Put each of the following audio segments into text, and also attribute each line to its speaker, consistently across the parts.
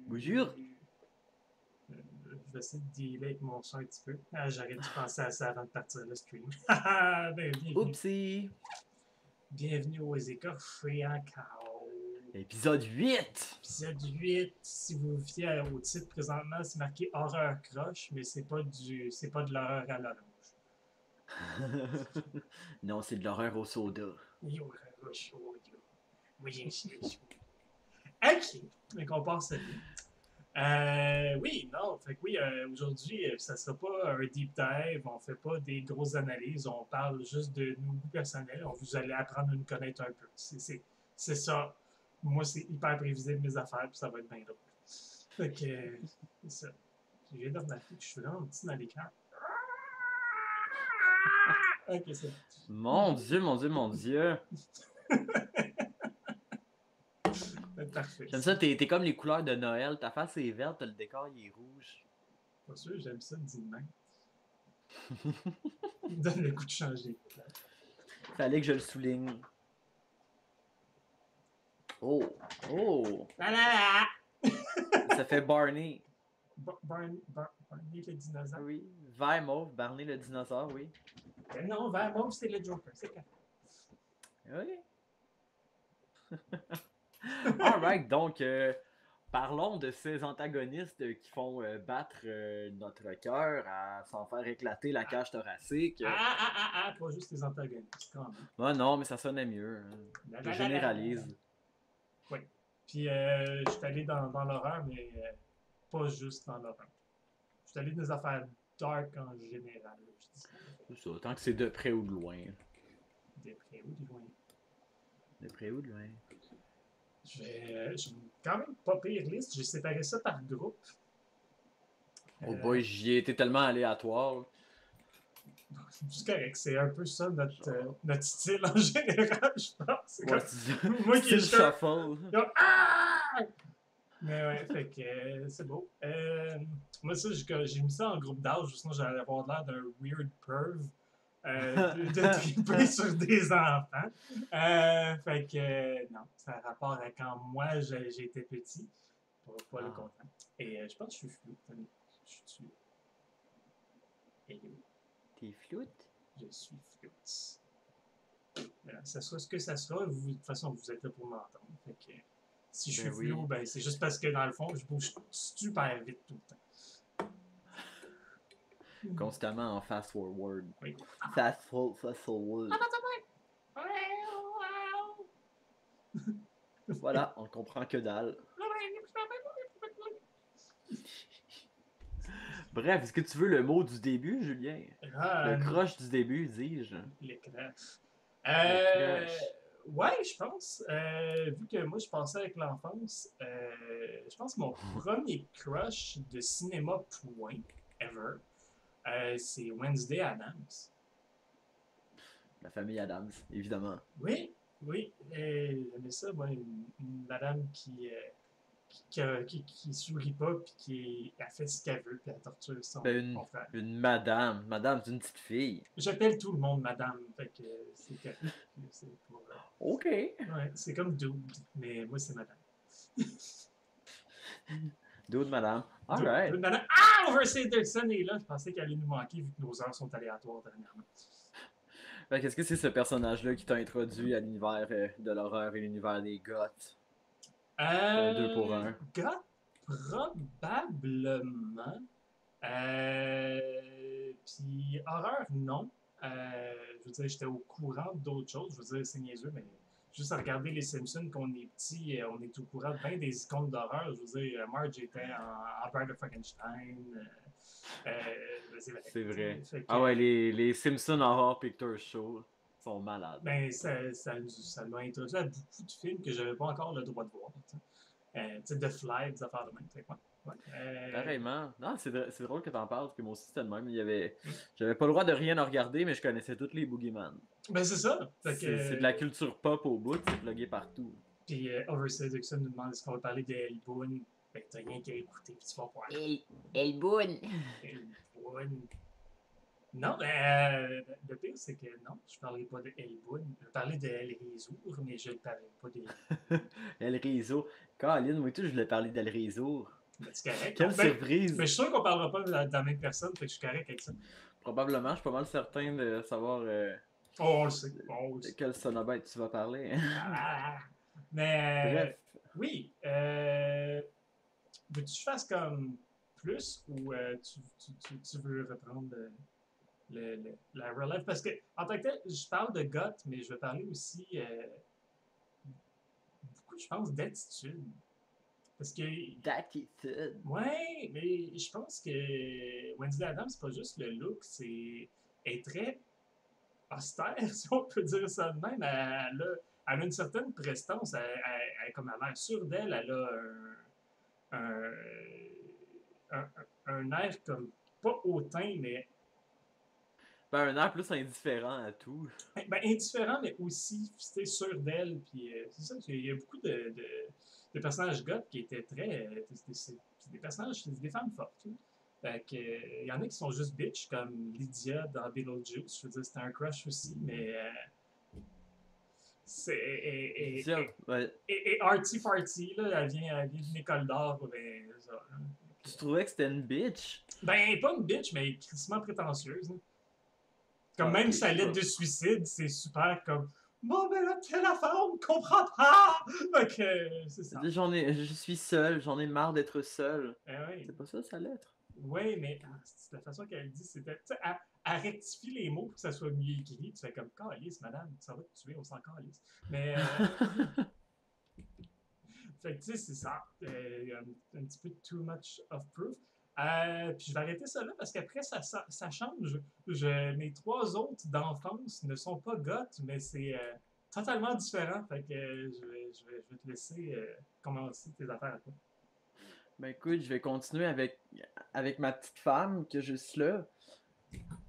Speaker 1: Bonjour.
Speaker 2: Je vais essayer de dealer avec mon chat un petit peu. Ah, j'aurais dû penser à ça avant de partir le stream. Ben, bienvenue.
Speaker 1: Oupsie.
Speaker 2: Bienvenue aux écoffrés en chaos.
Speaker 1: Épisode 8.
Speaker 2: Épisode 8. Si vous vous fiez au titre présentement, c'est marqué horreur croche, mais c'est pas de l'horreur à l'orange.
Speaker 1: Non, c'est de l'horreur au soda.
Speaker 2: Yo, chaud, yo. Moi, j'ai chaud. Ok, donc on passe à lui. Oui, non, fait que oui, aujourd'hui, ça sera pas un deep dive, on fait pas des grosses analyses, on parle juste de nos goûts personnels, vous allez apprendre à nous connaître un peu. C'est ça. Moi, c'est hyper prévisible mes affaires, puis ça va être bien drôle. Fait que, c'est ça. Je viens de remarquer que je suis vraiment petit dans l'écran. Ok, c'est bon.
Speaker 1: Mon Dieu, mon Dieu, mon Dieu.
Speaker 2: Parfait.
Speaker 1: J'aime ça, t'es comme les couleurs de Noël. Ta face est verte, le décor il est rouge.
Speaker 2: Pas sûr, j'aime ça, dit de même. Il me donne le coup de changer.
Speaker 1: Fallait que je le souligne. Oh, oh.
Speaker 2: La la la!
Speaker 1: Ça fait Barney.
Speaker 2: Barney le dinosaure.
Speaker 1: Oui. Vert mauve, Barney le dinosaure, oui.
Speaker 2: Non, vert mauve, c'est le Joker. C'est quand?
Speaker 1: Oui. Alright, donc, parlons de ces antagonistes qui font battre notre cœur à s'en faire éclater la cage thoracique.
Speaker 2: Pas juste les antagonistes, quand même.
Speaker 1: Ah non, mais ça sonnait mieux. Hein. Je généralise.
Speaker 2: Oui. Puis, je suis allé dans l'horreur, mais pas juste dans l'horreur. Je suis allé dans des affaires dark en général, je dis.
Speaker 1: C'est ça, tant que c'est de près ou de loin.
Speaker 2: De près ou de loin.
Speaker 1: De près ou de loin.
Speaker 2: J'ai quand même pas pire liste. J'ai séparé ça par groupe.
Speaker 1: Oh boy, j'y ai été tellement aléatoire.
Speaker 2: C'est correct, c'est un peu ça notre style en général, je pense.
Speaker 1: Ouais, c'est
Speaker 2: moi qui
Speaker 1: le
Speaker 2: suis
Speaker 1: shuffle.
Speaker 2: Mais ouais, fait que c'est beau. Moi, ça, j'ai mis ça en groupe d'âge, sinon j'allais avoir l'air d'un weird perv de triper sur des enfants. Fait que non, ça a rapport à quand moi j'étais petit, pas le contraire. Et je pense que je suis flou. Je suis.
Speaker 1: T'es floute?
Speaker 2: Je suis flûte. Voilà, ça sera ce que ça sera. Vous, de toute façon, vous êtes là pour m'entendre. Fait que, si je suis flou,
Speaker 1: Oui.
Speaker 2: ben, c'est juste parce que dans le fond, je bouge super vite tout le temps.
Speaker 1: Constamment en fast forward.
Speaker 2: Oui.
Speaker 1: Fast forward. Voilà, on comprend que dalle. Bref, est-ce que tu veux le mot du début, Julien? Le croche du début, dis-je.
Speaker 2: Le crush.
Speaker 1: Le crush.
Speaker 2: Ouais, je pense. Vu que moi, je pensais avec l'enfance, je pense que mon premier crush de cinéma point ever, c'est Wednesday Addams.
Speaker 1: La famille Adams, évidemment.
Speaker 2: Oui, oui. J'aimais ça, moi, une madame qui sourit pas, puis qui a fait ce qu'elle veut, puis elle torture son frère.
Speaker 1: Une madame. Madame, c'est une petite fille.
Speaker 2: J'appelle tout le monde madame, fait que c'est correct.
Speaker 1: OK.
Speaker 2: Ouais, c'est comme dude, mais moi, c'est madame.
Speaker 1: Dude, madame. Alright.
Speaker 2: Dude, madame. Ah! Overseer Dixon est là. Je pensais qu'elle allait nous manquer, vu que nos heures sont aléatoires dernièrement.
Speaker 1: Qu'est-ce que c'est ce personnage-là qui t'a introduit à l'univers de l'horreur et l'univers des goths? Un 2 pour 1.
Speaker 2: Goth, probablement. Puis horreur, non. Je veux dire, j'étais au courant d'autres choses. Je veux dire, c'est niaiseux, mais juste à regarder les Simpsons, qu'on est petit, on est au courant de bien des icônes d'horreur. Je veux dire, Marge était en Bride of Frankenstein.
Speaker 1: C'est vrai.
Speaker 2: Que,
Speaker 1: ah ouais, les Simpsons Horror Picture Show sont malades.
Speaker 2: Ben, ça m'a introduit à beaucoup de films que j'avais pas encore le droit de voir. Tu sais, The Fly, des affaires de même.
Speaker 1: Pareillement. Non, c'est drôle que t'en parles, parce que moi aussi c'était le même. J'avais pas le droit de rien à regarder, mais je connaissais tous les boogeyman.
Speaker 2: Ben, c'est ça.
Speaker 1: C'est de la culture pop au bout, c'est plugué partout.
Speaker 2: Puis Overseer Dixon nous demande est-ce qu'on va parler d'Elboon. Ben, t'as rien qu'à écouter, puis tu vas voir.
Speaker 1: Elboon.
Speaker 2: Elboon. Non, le pire, c'est que non, je ne parlerai pas de El Boune. Je vais parler de El Rizour, mais je ne parlerai pas de.
Speaker 1: El Réseau. Caroline, moi tout, je voulais parler d'El Réseau.
Speaker 2: Ben, c'est correct.
Speaker 1: Quelle surprise!
Speaker 2: Mais je suis sûr qu'on ne parlera pas de la même personne, fait que je suis correct avec ça.
Speaker 1: Probablement, je suis pas mal certain de savoir
Speaker 2: Oh, on le sait.
Speaker 1: de quel sonobête tu vas parler.
Speaker 2: Ah, mais
Speaker 1: Bref.
Speaker 2: oui, veux-tu que je fasse comme plus ou tu veux reprendre la relève? Parce que, en tant que tel, je parle de GOT, mais je vais parler aussi beaucoup, je pense, d'attitude. Parce que,
Speaker 1: D'attitude.
Speaker 2: ouais, mais je pense que Wednesday Adams, c'est pas juste le look, elle est très austère, si on peut dire ça de même. Elle a une certaine prestance, comme elle a l'air sûre d'elle, elle a un, un air comme pas hautain, mais
Speaker 1: Ben, un air plus indifférent à tout.
Speaker 2: ben, indifférent, mais aussi sûr d'elle. Puis c'est ça, il y a beaucoup de personnages goth qui étaient très. C'est des personnages, c'est des femmes fortes. Là. Fait que, il y en a qui sont juste bitch, comme Lydia dans Beetlejuice. Je veux dire, c'était un crush aussi, mais.
Speaker 1: Ouais.
Speaker 2: Et Artie Farty, là, elle vient d'une école d'art. Ben, ça, là.
Speaker 1: Tu trouvais que c'était une bitch?
Speaker 2: Ben, pas une bitch, mais crissement prétentieuse. Là. Comme même sa lettre de suicide, c'est super comme. Bon, ben là, telle affaire, on ne comprend pas! Ok, c'est ça.
Speaker 1: Je suis seul, j'en ai marre d'être seul.
Speaker 2: Oui.
Speaker 1: C'est pas ça, sa lettre?
Speaker 2: Oui, mais la façon qu'elle dit, c'était. Tu sais, elle rectifie les mots pour que ça soit mieux écrit. Tu fais comme, calice, madame, ça va te tuer, on s'en calisse. Mais. Fait que, tu sais, c'est ça. Un petit peu too much of proof. Puis je vais arrêter ça là parce qu'après, ça change. Mes trois autres d'enfance ne sont pas goth, mais c'est totalement différent. Fait que je vais te laisser commencer tes affaires à toi.
Speaker 1: Ben écoute, je vais continuer avec ma petite femme que je suis là.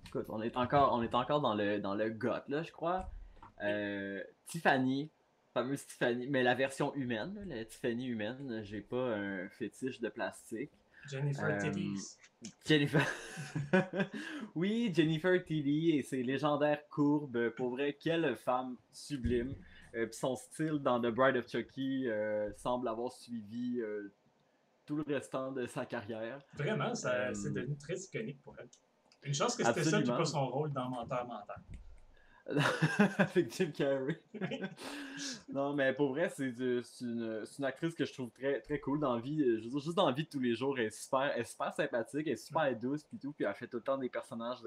Speaker 1: Écoute, on est encore dans le goth, là, je crois. Tiffany, fameuse Tiffany, mais la version humaine, là, la Tiffany humaine. J'ai pas un fétiche de plastique.
Speaker 2: Jennifer Titties.
Speaker 1: Jennifer. Oui, Jennifer Tilly et ses légendaires courbes. Pour vrai, quelle femme sublime. Puis son style dans The Bride of Chucky semble avoir suivi tout le restant de sa carrière.
Speaker 2: Vraiment, c'est devenu très iconique pour elle. Une chance que c'était ça qui pas son rôle dans Menteur Menteur.
Speaker 1: Avec Jim Carrey. Non, mais pour vrai, c'est une actrice que je trouve très, très cool dans la vie. Je veux dire, juste dans la vie de tous les jours, elle est super sympathique, elle est super douce, puis tout, puis elle fait tout le temps des personnages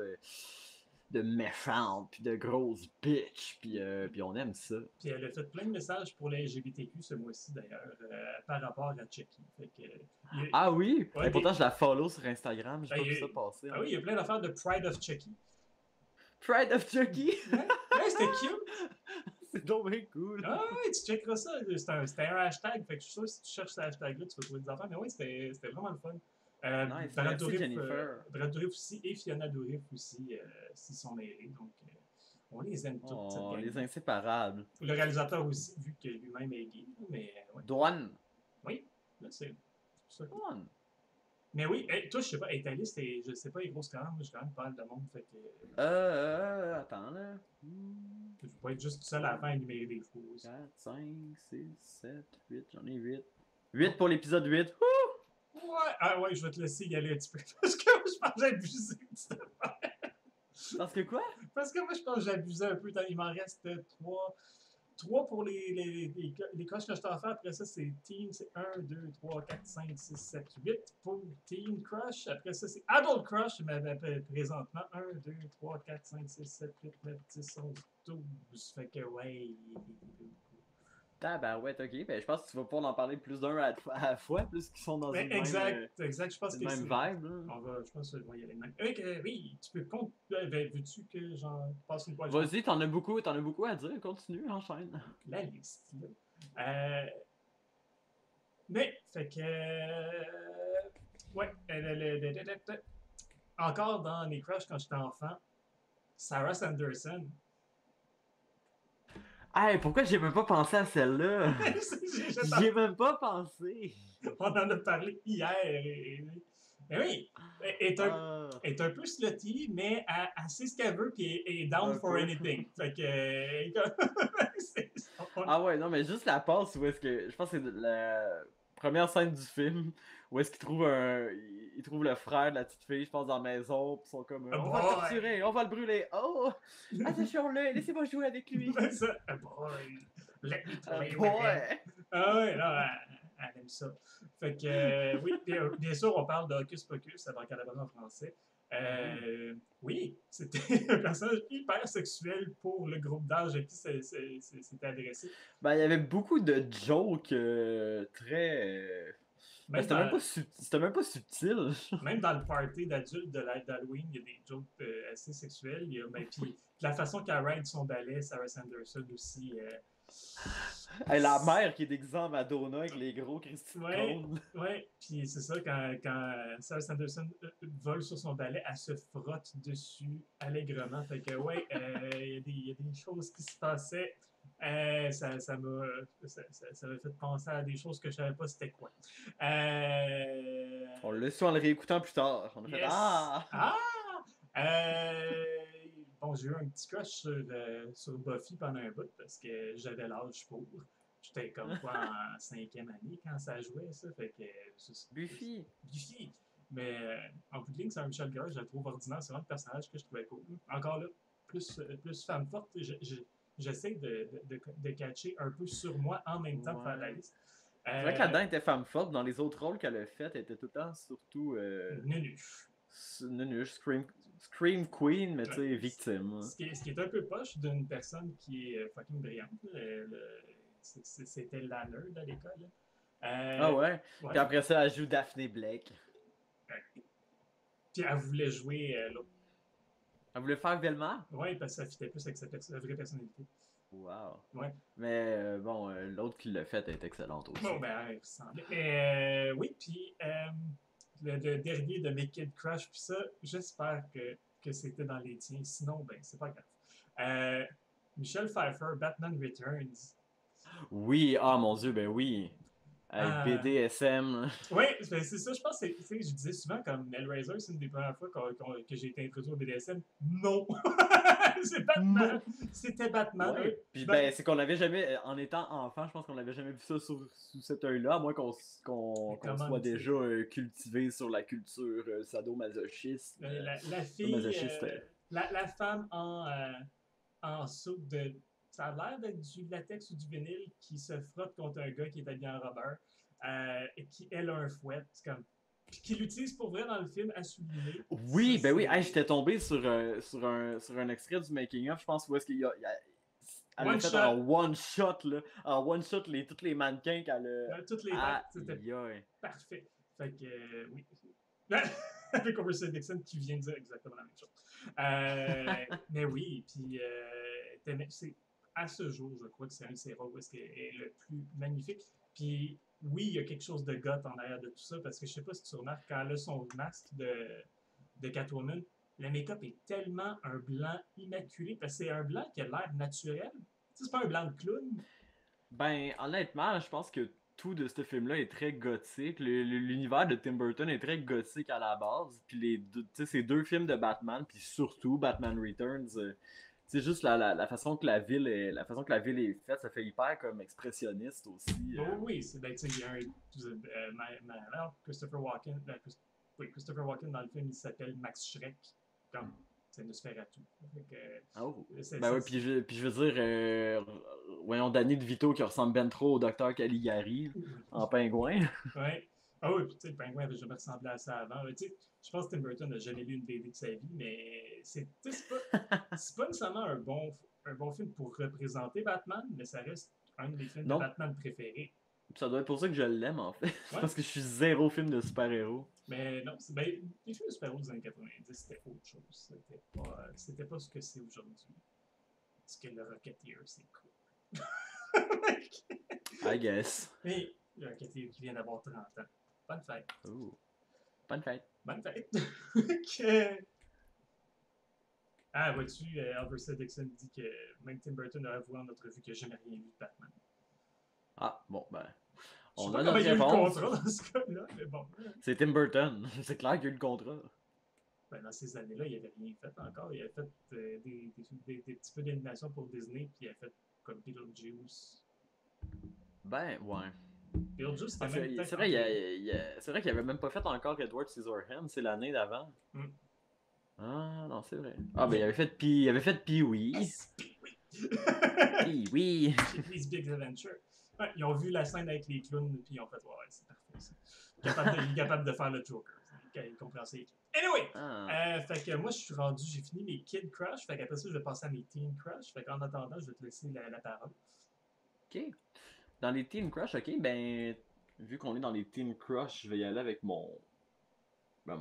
Speaker 1: de méchantes, puis de grosses bitches, puis on aime ça.
Speaker 2: Puis elle a fait plein de messages pour les LGBTQ ce mois-ci, d'ailleurs, par rapport à Chucky.
Speaker 1: Ah oui? Ouais, et pourtant, je la follow sur Instagram, j'ai pas vu ça passer.
Speaker 2: Ah oui, il y a plein d'affaires de Pride of Chucky.
Speaker 1: Pride of Chucky?
Speaker 2: Ouais, c'était cute!
Speaker 1: C'est donc bien cool!
Speaker 2: Ah oui, tu checkeras ça. C'était un hashtag, fait que je suis sûr que si tu cherches ce hashtag-là, tu vas trouver des affaires. Mais oui, c'était vraiment le fun.
Speaker 1: Nice,
Speaker 2: Brad
Speaker 1: Dourif
Speaker 2: aussi et Fiona Dourif aussi s'y sont mêlés. Donc, on les aime toutes.
Speaker 1: Oh, les inséparables.
Speaker 2: Le réalisateur aussi, vu que lui-même est gay. Mais, ouais.
Speaker 1: Douane.
Speaker 2: Oui, là, c'est ça.
Speaker 1: Douane.
Speaker 2: Mais oui, toi, je sais pas, ta liste, je sais pas, est grosse quand même. J'ai quand même pas mal de monde. Fait que,
Speaker 1: attends, là.
Speaker 2: Je vais pas être juste tout seul à la fin à énumérer des fous.
Speaker 1: 4, 5, 6, 7, 8, j'en ai 8. 8 pour l'épisode 8.
Speaker 2: Ouais, ouais, je vais te laisser y aller un petit peu. Parce que moi, je pense que j'ai abusé de cette affaire.
Speaker 1: Parce que quoi?
Speaker 2: Parce que moi, je pense que j'ai abusé un peu. Il m'en reste 3 pour les crushs que je t'en fais. Après ça, c'est Teen. C'est 1, 2, 3, 4, 5, 6, 7, 8 pour Teen Crush. Après ça, c'est Adult Crush. Mais présentement, 1, 2, 3, 4, 5, 6, 7, 8, 9, 10, 11, 12. Fait que, ouais.
Speaker 1: Tabarouette, ok. Ben, je pense que tu vas pouvoir en parler plus d'un à la fois, plus qu'ils sont dans une
Speaker 2: exact. Je pense que
Speaker 1: même vibe.
Speaker 2: Je pense que je vais y aller même. Oui, tu peux compter. Veux-tu que j'en passe une fois?
Speaker 1: Vas-y, t'en as beaucoup à dire. Continue, enchaîne.
Speaker 2: La liste, là. Mais, fait que. Ouais. Encore dans les crushs quand j'étais enfant, Sarah Sanderson.
Speaker 1: Hey, pourquoi j'ai même pas pensé à celle-là? J'y ai même pas pensé.
Speaker 2: On en a parlé hier. Mais oui, est un,
Speaker 1: Ah,
Speaker 2: est un peu slutty, mais elle sait ce qu'elle veut, puis est down
Speaker 1: un
Speaker 2: for
Speaker 1: peu.
Speaker 2: anything. Fait que, c'est-
Speaker 1: Ah ouais, non, mais juste la passe où est-ce que. Je pense que c'est la première scène du film où est-ce qu'ils trouvent ils trouvent le frère de la petite fille, je pense, dans la maison, pis ils sont comme
Speaker 2: oh
Speaker 1: on va le
Speaker 2: boy!
Speaker 1: torturer, on va le brûler. Oh! Attention-le, laissez-moi jouer avec lui.
Speaker 2: Ça, oh boy! Let me
Speaker 1: Ah
Speaker 2: play with him!
Speaker 1: boy!
Speaker 2: Ah ouais, non, elle aime ça. Fait que, oui, bien sûr, on parle de Hocus Pocus, avant Cadabra en français.
Speaker 1: Mhm.
Speaker 2: Oui, c'était un personnage hyper sexuel pour le groupe d'âge à qui c'était adressé.
Speaker 1: Ben, il y avait beaucoup de jokes très. Ben,
Speaker 2: Même dans,
Speaker 1: c'était même pas subtil.
Speaker 2: même dans le party d'adultes de d'Halloween, il y a des jokes assez sexuels. Il y a, ben, puis la façon qu'elle ride son ballet, Sarah Sanderson aussi.
Speaker 1: Hey, la mère qui est déguisée en Madonna avec les gros Christy de
Speaker 2: Ouais,
Speaker 1: cône.
Speaker 2: ouais. Puis c'est ça, quand Sarah Sanderson vole sur son balai, elle se frotte dessus allègrement. Fait que, ouais, il y a des choses qui se passaient. Ça m'a fait penser à des choses que je savais pas c'était quoi.
Speaker 1: On l'a su en le réécoutant plus tard. On a fait
Speaker 2: Yes!
Speaker 1: Ah!
Speaker 2: Ah! Euh, bon, j'ai eu un petit crush sur Buffy pendant un bout parce que j'avais l'âge pour. J'étais comme quoi en cinquième année quand ça jouait, ça. Fait que.
Speaker 1: Buffy!
Speaker 2: Buffy! Mais en bout de ligne, c'est un Michel Girl, je la trouve ordinaire. C'est vraiment le personnage que je trouvais cool. Encore là, plus femme forte, j'essaie de catcher un peu sur moi en même temps de faire la
Speaker 1: Ouais.
Speaker 2: liste.
Speaker 1: C'est vrai que
Speaker 2: Euh,
Speaker 1: là-dedans, elle était femme forte. Dans les autres rôles qu'elle a fait, elle était tout le temps surtout
Speaker 2: Nunu.
Speaker 1: nunuche, Scream Queen, mais tu
Speaker 2: Ouais.
Speaker 1: sais, victime.
Speaker 2: Ce qui est un peu poche d'une personne qui est fucking brillante. C'était la nerd à l'école.
Speaker 1: Ah
Speaker 2: Euh,
Speaker 1: ouais. Puis
Speaker 2: ouais.
Speaker 1: après ça, elle joue Daphne Blake.
Speaker 2: Puis elle voulait jouer l'autre.
Speaker 1: Elle voulait faire Velma?
Speaker 2: Ouais, parce que ça fitait plus avec sa vraie personnalité.
Speaker 1: Wow.
Speaker 2: Ouais.
Speaker 1: Mais bon, l'autre qui l'a fait est excellente aussi.
Speaker 2: Bon, ben, elle ressemblait. Mais oui, puis le dernier de mes Kid Crush, puis ça, j'espère que c'était dans les tiens. Sinon, ben, c'est pas grave. Euh, Michel Pfeiffer, Batman Returns.
Speaker 1: Oui, ah mon Dieu, ben oui. Avec
Speaker 2: Euh,
Speaker 1: BDSM.
Speaker 2: Oui, ben c'est ça, je pense que je disais souvent comme Hellraiser, c'est une des premières fois que j'ai été introduit au BDSM. Non! C'est Batman!
Speaker 1: Non!
Speaker 2: C'était Batman.
Speaker 1: Ouais. Puis
Speaker 2: Ben,
Speaker 1: ben, c'est qu'on l'avait jamais, en étant enfant, je pense qu'on n'avait jamais vu ça sous cet œil-là, à moins qu'on
Speaker 2: comment
Speaker 1: soit
Speaker 2: dire?
Speaker 1: déjà cultivé sur la culture sadomasochiste.
Speaker 2: La fille,
Speaker 1: Masochiste.
Speaker 2: la femme en soupe de. Ça a l'air d'être du latex ou du vinyle qui se frotte contre un gars qui est habillé en rubber et qui, elle, a un fouet. C'est comme. Puis qui l'utilise pour vrai dans le film à souligner. Ça,
Speaker 1: Oui, ben oui, hey,
Speaker 2: c'est.
Speaker 1: j'étais tombé sur un extrait du making-of, je pense, où est-ce elle l'a
Speaker 2: One
Speaker 1: fait
Speaker 2: shot,
Speaker 1: en one shot, là. En one shot, tous les mannequins qu'elle
Speaker 2: toutes les têtes.
Speaker 1: a.
Speaker 2: C'était
Speaker 1: Aïe, aïe.
Speaker 2: parfait. Fait que, oui. Avec Oversea Dixon qui vient de dire exactement la même chose. Mais oui, puis à ce jour, je crois que c'est un de ses rôles où est-ce qu'il est le plus magnifique. Puis oui, il y a quelque chose de goth en arrière de tout ça, parce que je sais pas si tu remarques, quand elle a son masque de Catwoman, le make-up est tellement un blanc immaculé, parce que c'est un blanc qui a l'air naturel. Tu sais, c'est pas un blanc de clown.
Speaker 1: Ben, honnêtement, je pense que tout de ce film-là est très gothique. L'univers de Tim Burton est très gothique à la base. Puis tu sais, ces deux films de Batman, puis surtout Batman Returns, c'est juste la façon que la façon que la ville est faite, ça fait hyper comme expressionniste aussi.
Speaker 2: Oh, oui, c'est ben, tu sais, il y a un non, Christopher Walken, oui, Christopher Walken dans le film, il s'appelle Max Schreck, comme c'est Nosferatu. Fait que,
Speaker 1: Oh.
Speaker 2: c'est,
Speaker 1: Ben
Speaker 2: c'est,
Speaker 1: oui, puis je veux dire, voyons Danny DeVito qui ressemble ben trop au docteur Caligari
Speaker 2: oui.
Speaker 1: en pingouin.
Speaker 2: Ouais. Ah oui, puis tu sais, le pingouin avait jamais ressemblé à ça avant. Tu sais, je pense que Tim Burton n'a jamais lu une BD de sa vie, mais c'est pas nécessairement un bon film pour représenter Batman, mais ça reste un des films de
Speaker 1: Non,
Speaker 2: Batman préférés.
Speaker 1: ça doit être pour ça que je l'aime en fait.
Speaker 2: Ouais,
Speaker 1: Parce que je suis zéro film de super-héros.
Speaker 2: mais non, ben, les films de super-héros des années 90, c'était autre chose. C'était pas ce que c'est aujourd'hui. Parce que le Rocketeer, c'est cool.
Speaker 1: I guess.
Speaker 2: Mais le Rocketeer qui vient d'avoir 30 ans. Bonne fête.
Speaker 1: Ooh. Bonne fête.
Speaker 2: Bonne fête. Que- Ah, vois-tu, Albert Dixon dit que même Tim Burton a avoué en notre revue qu'il n'a jamais rien vu de Batman.
Speaker 1: Ah, bon, ben.
Speaker 2: Je sais
Speaker 1: On
Speaker 2: pas
Speaker 1: a
Speaker 2: comment
Speaker 1: notre
Speaker 2: il y a eu le
Speaker 1: réponse.
Speaker 2: contrat dans ce cas-là, mais bon.
Speaker 1: C'est Tim Burton. C'est clair qu'il y a eu le contrat.
Speaker 2: Ben, dans ces années-là, il n'avait rien fait encore. Il avait fait des petits peu d'animation pour Disney, puis il a fait comme Beetlejuice.
Speaker 1: Ben, ouais.
Speaker 2: Beetlejuice, c'était
Speaker 1: Ah,
Speaker 2: même peut-être.
Speaker 1: c'est vrai, c'est vrai qu'il avait même pas fait encore Edward Scissorhands, c'est l'année d'avant.
Speaker 2: Mm.
Speaker 1: Ah, non, c'est vrai. Ah, ben, il avait fait Pee-wee.
Speaker 2: Yes, oui.
Speaker 1: Pee-wee.
Speaker 2: Pee-wee's Big Adventure. Ouais, ils ont vu la scène avec les clowns, puis ils ont fait, ouais, c'est parfait ça. Il est capable de faire le Joker. Il comprend ça. Anyway, fait que moi, je suis rendu, j'ai fini mes Kid Crush. Fait qu'après ça, je vais passer à mes Teen Crush. Fait qu'en attendant, je vais te laisser la parole.
Speaker 1: Ok. Dans les Teen Crush, ok, ben, vu qu'on est dans les Teen Crush, je vais y aller avec mon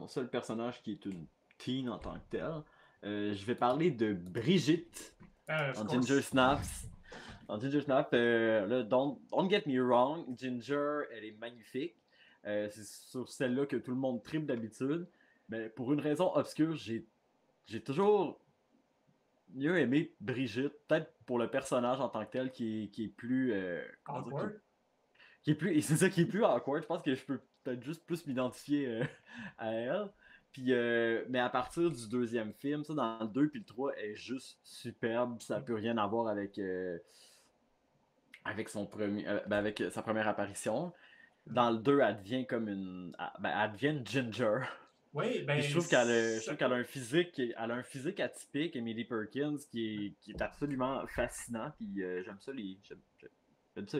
Speaker 1: seul personnage qui est une teen en tant que tel. Je vais parler de Brigitte en Ginger Snaps. En Ginger Snap, là, don't get me wrong, Ginger, elle est magnifique. C'est sur celle-là que tout le monde tripe d'habitude. Mais pour une raison obscure, j'ai toujours mieux aimé Brigitte. Peut-être pour le personnage en tant que tel qui est plus.
Speaker 2: Awkward.
Speaker 1: Qui est plus. Et c'est ça qui est plus awkward. Je pense que je peux peut-être juste plus m'identifier à elle. Puis, mais à partir du deuxième film, ça, dans le 2 puis le 3, elle est juste superbe. Ça peut rien avoir avec. Avec avec sa première apparition. Dans le 2, elle devient comme elle devient une Ginger.
Speaker 2: Oui, ben.
Speaker 1: Puis je trouve qu'elle a un physique atypique, Emily Perkins, qui est absolument fascinant. Puis j'aime ça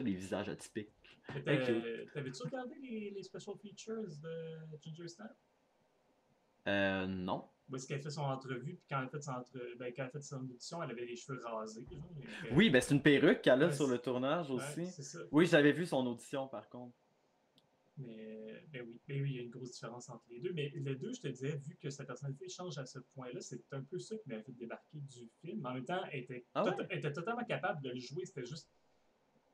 Speaker 1: les visages atypiques.
Speaker 2: T'avais-tu regardé les special features de Ginger Snap?
Speaker 1: Non.
Speaker 2: Où est-ce qu'elle fait son entrevue, puis quand elle fait son audition, elle avait les cheveux rasés.
Speaker 1: Oui, ben c'est une perruque qu'elle a sur le tournage aussi.
Speaker 2: C'est ça.
Speaker 1: Oui, j'avais vu son audition par contre.
Speaker 2: Mais oui, il y a une grosse différence entre les deux. Mais les deux, je te disais, vu que sa personnalité change à ce point-là, c'est un peu ça qui m'avait fait débarquer du film. En même temps, elle était totalement capable de le jouer. C'était juste.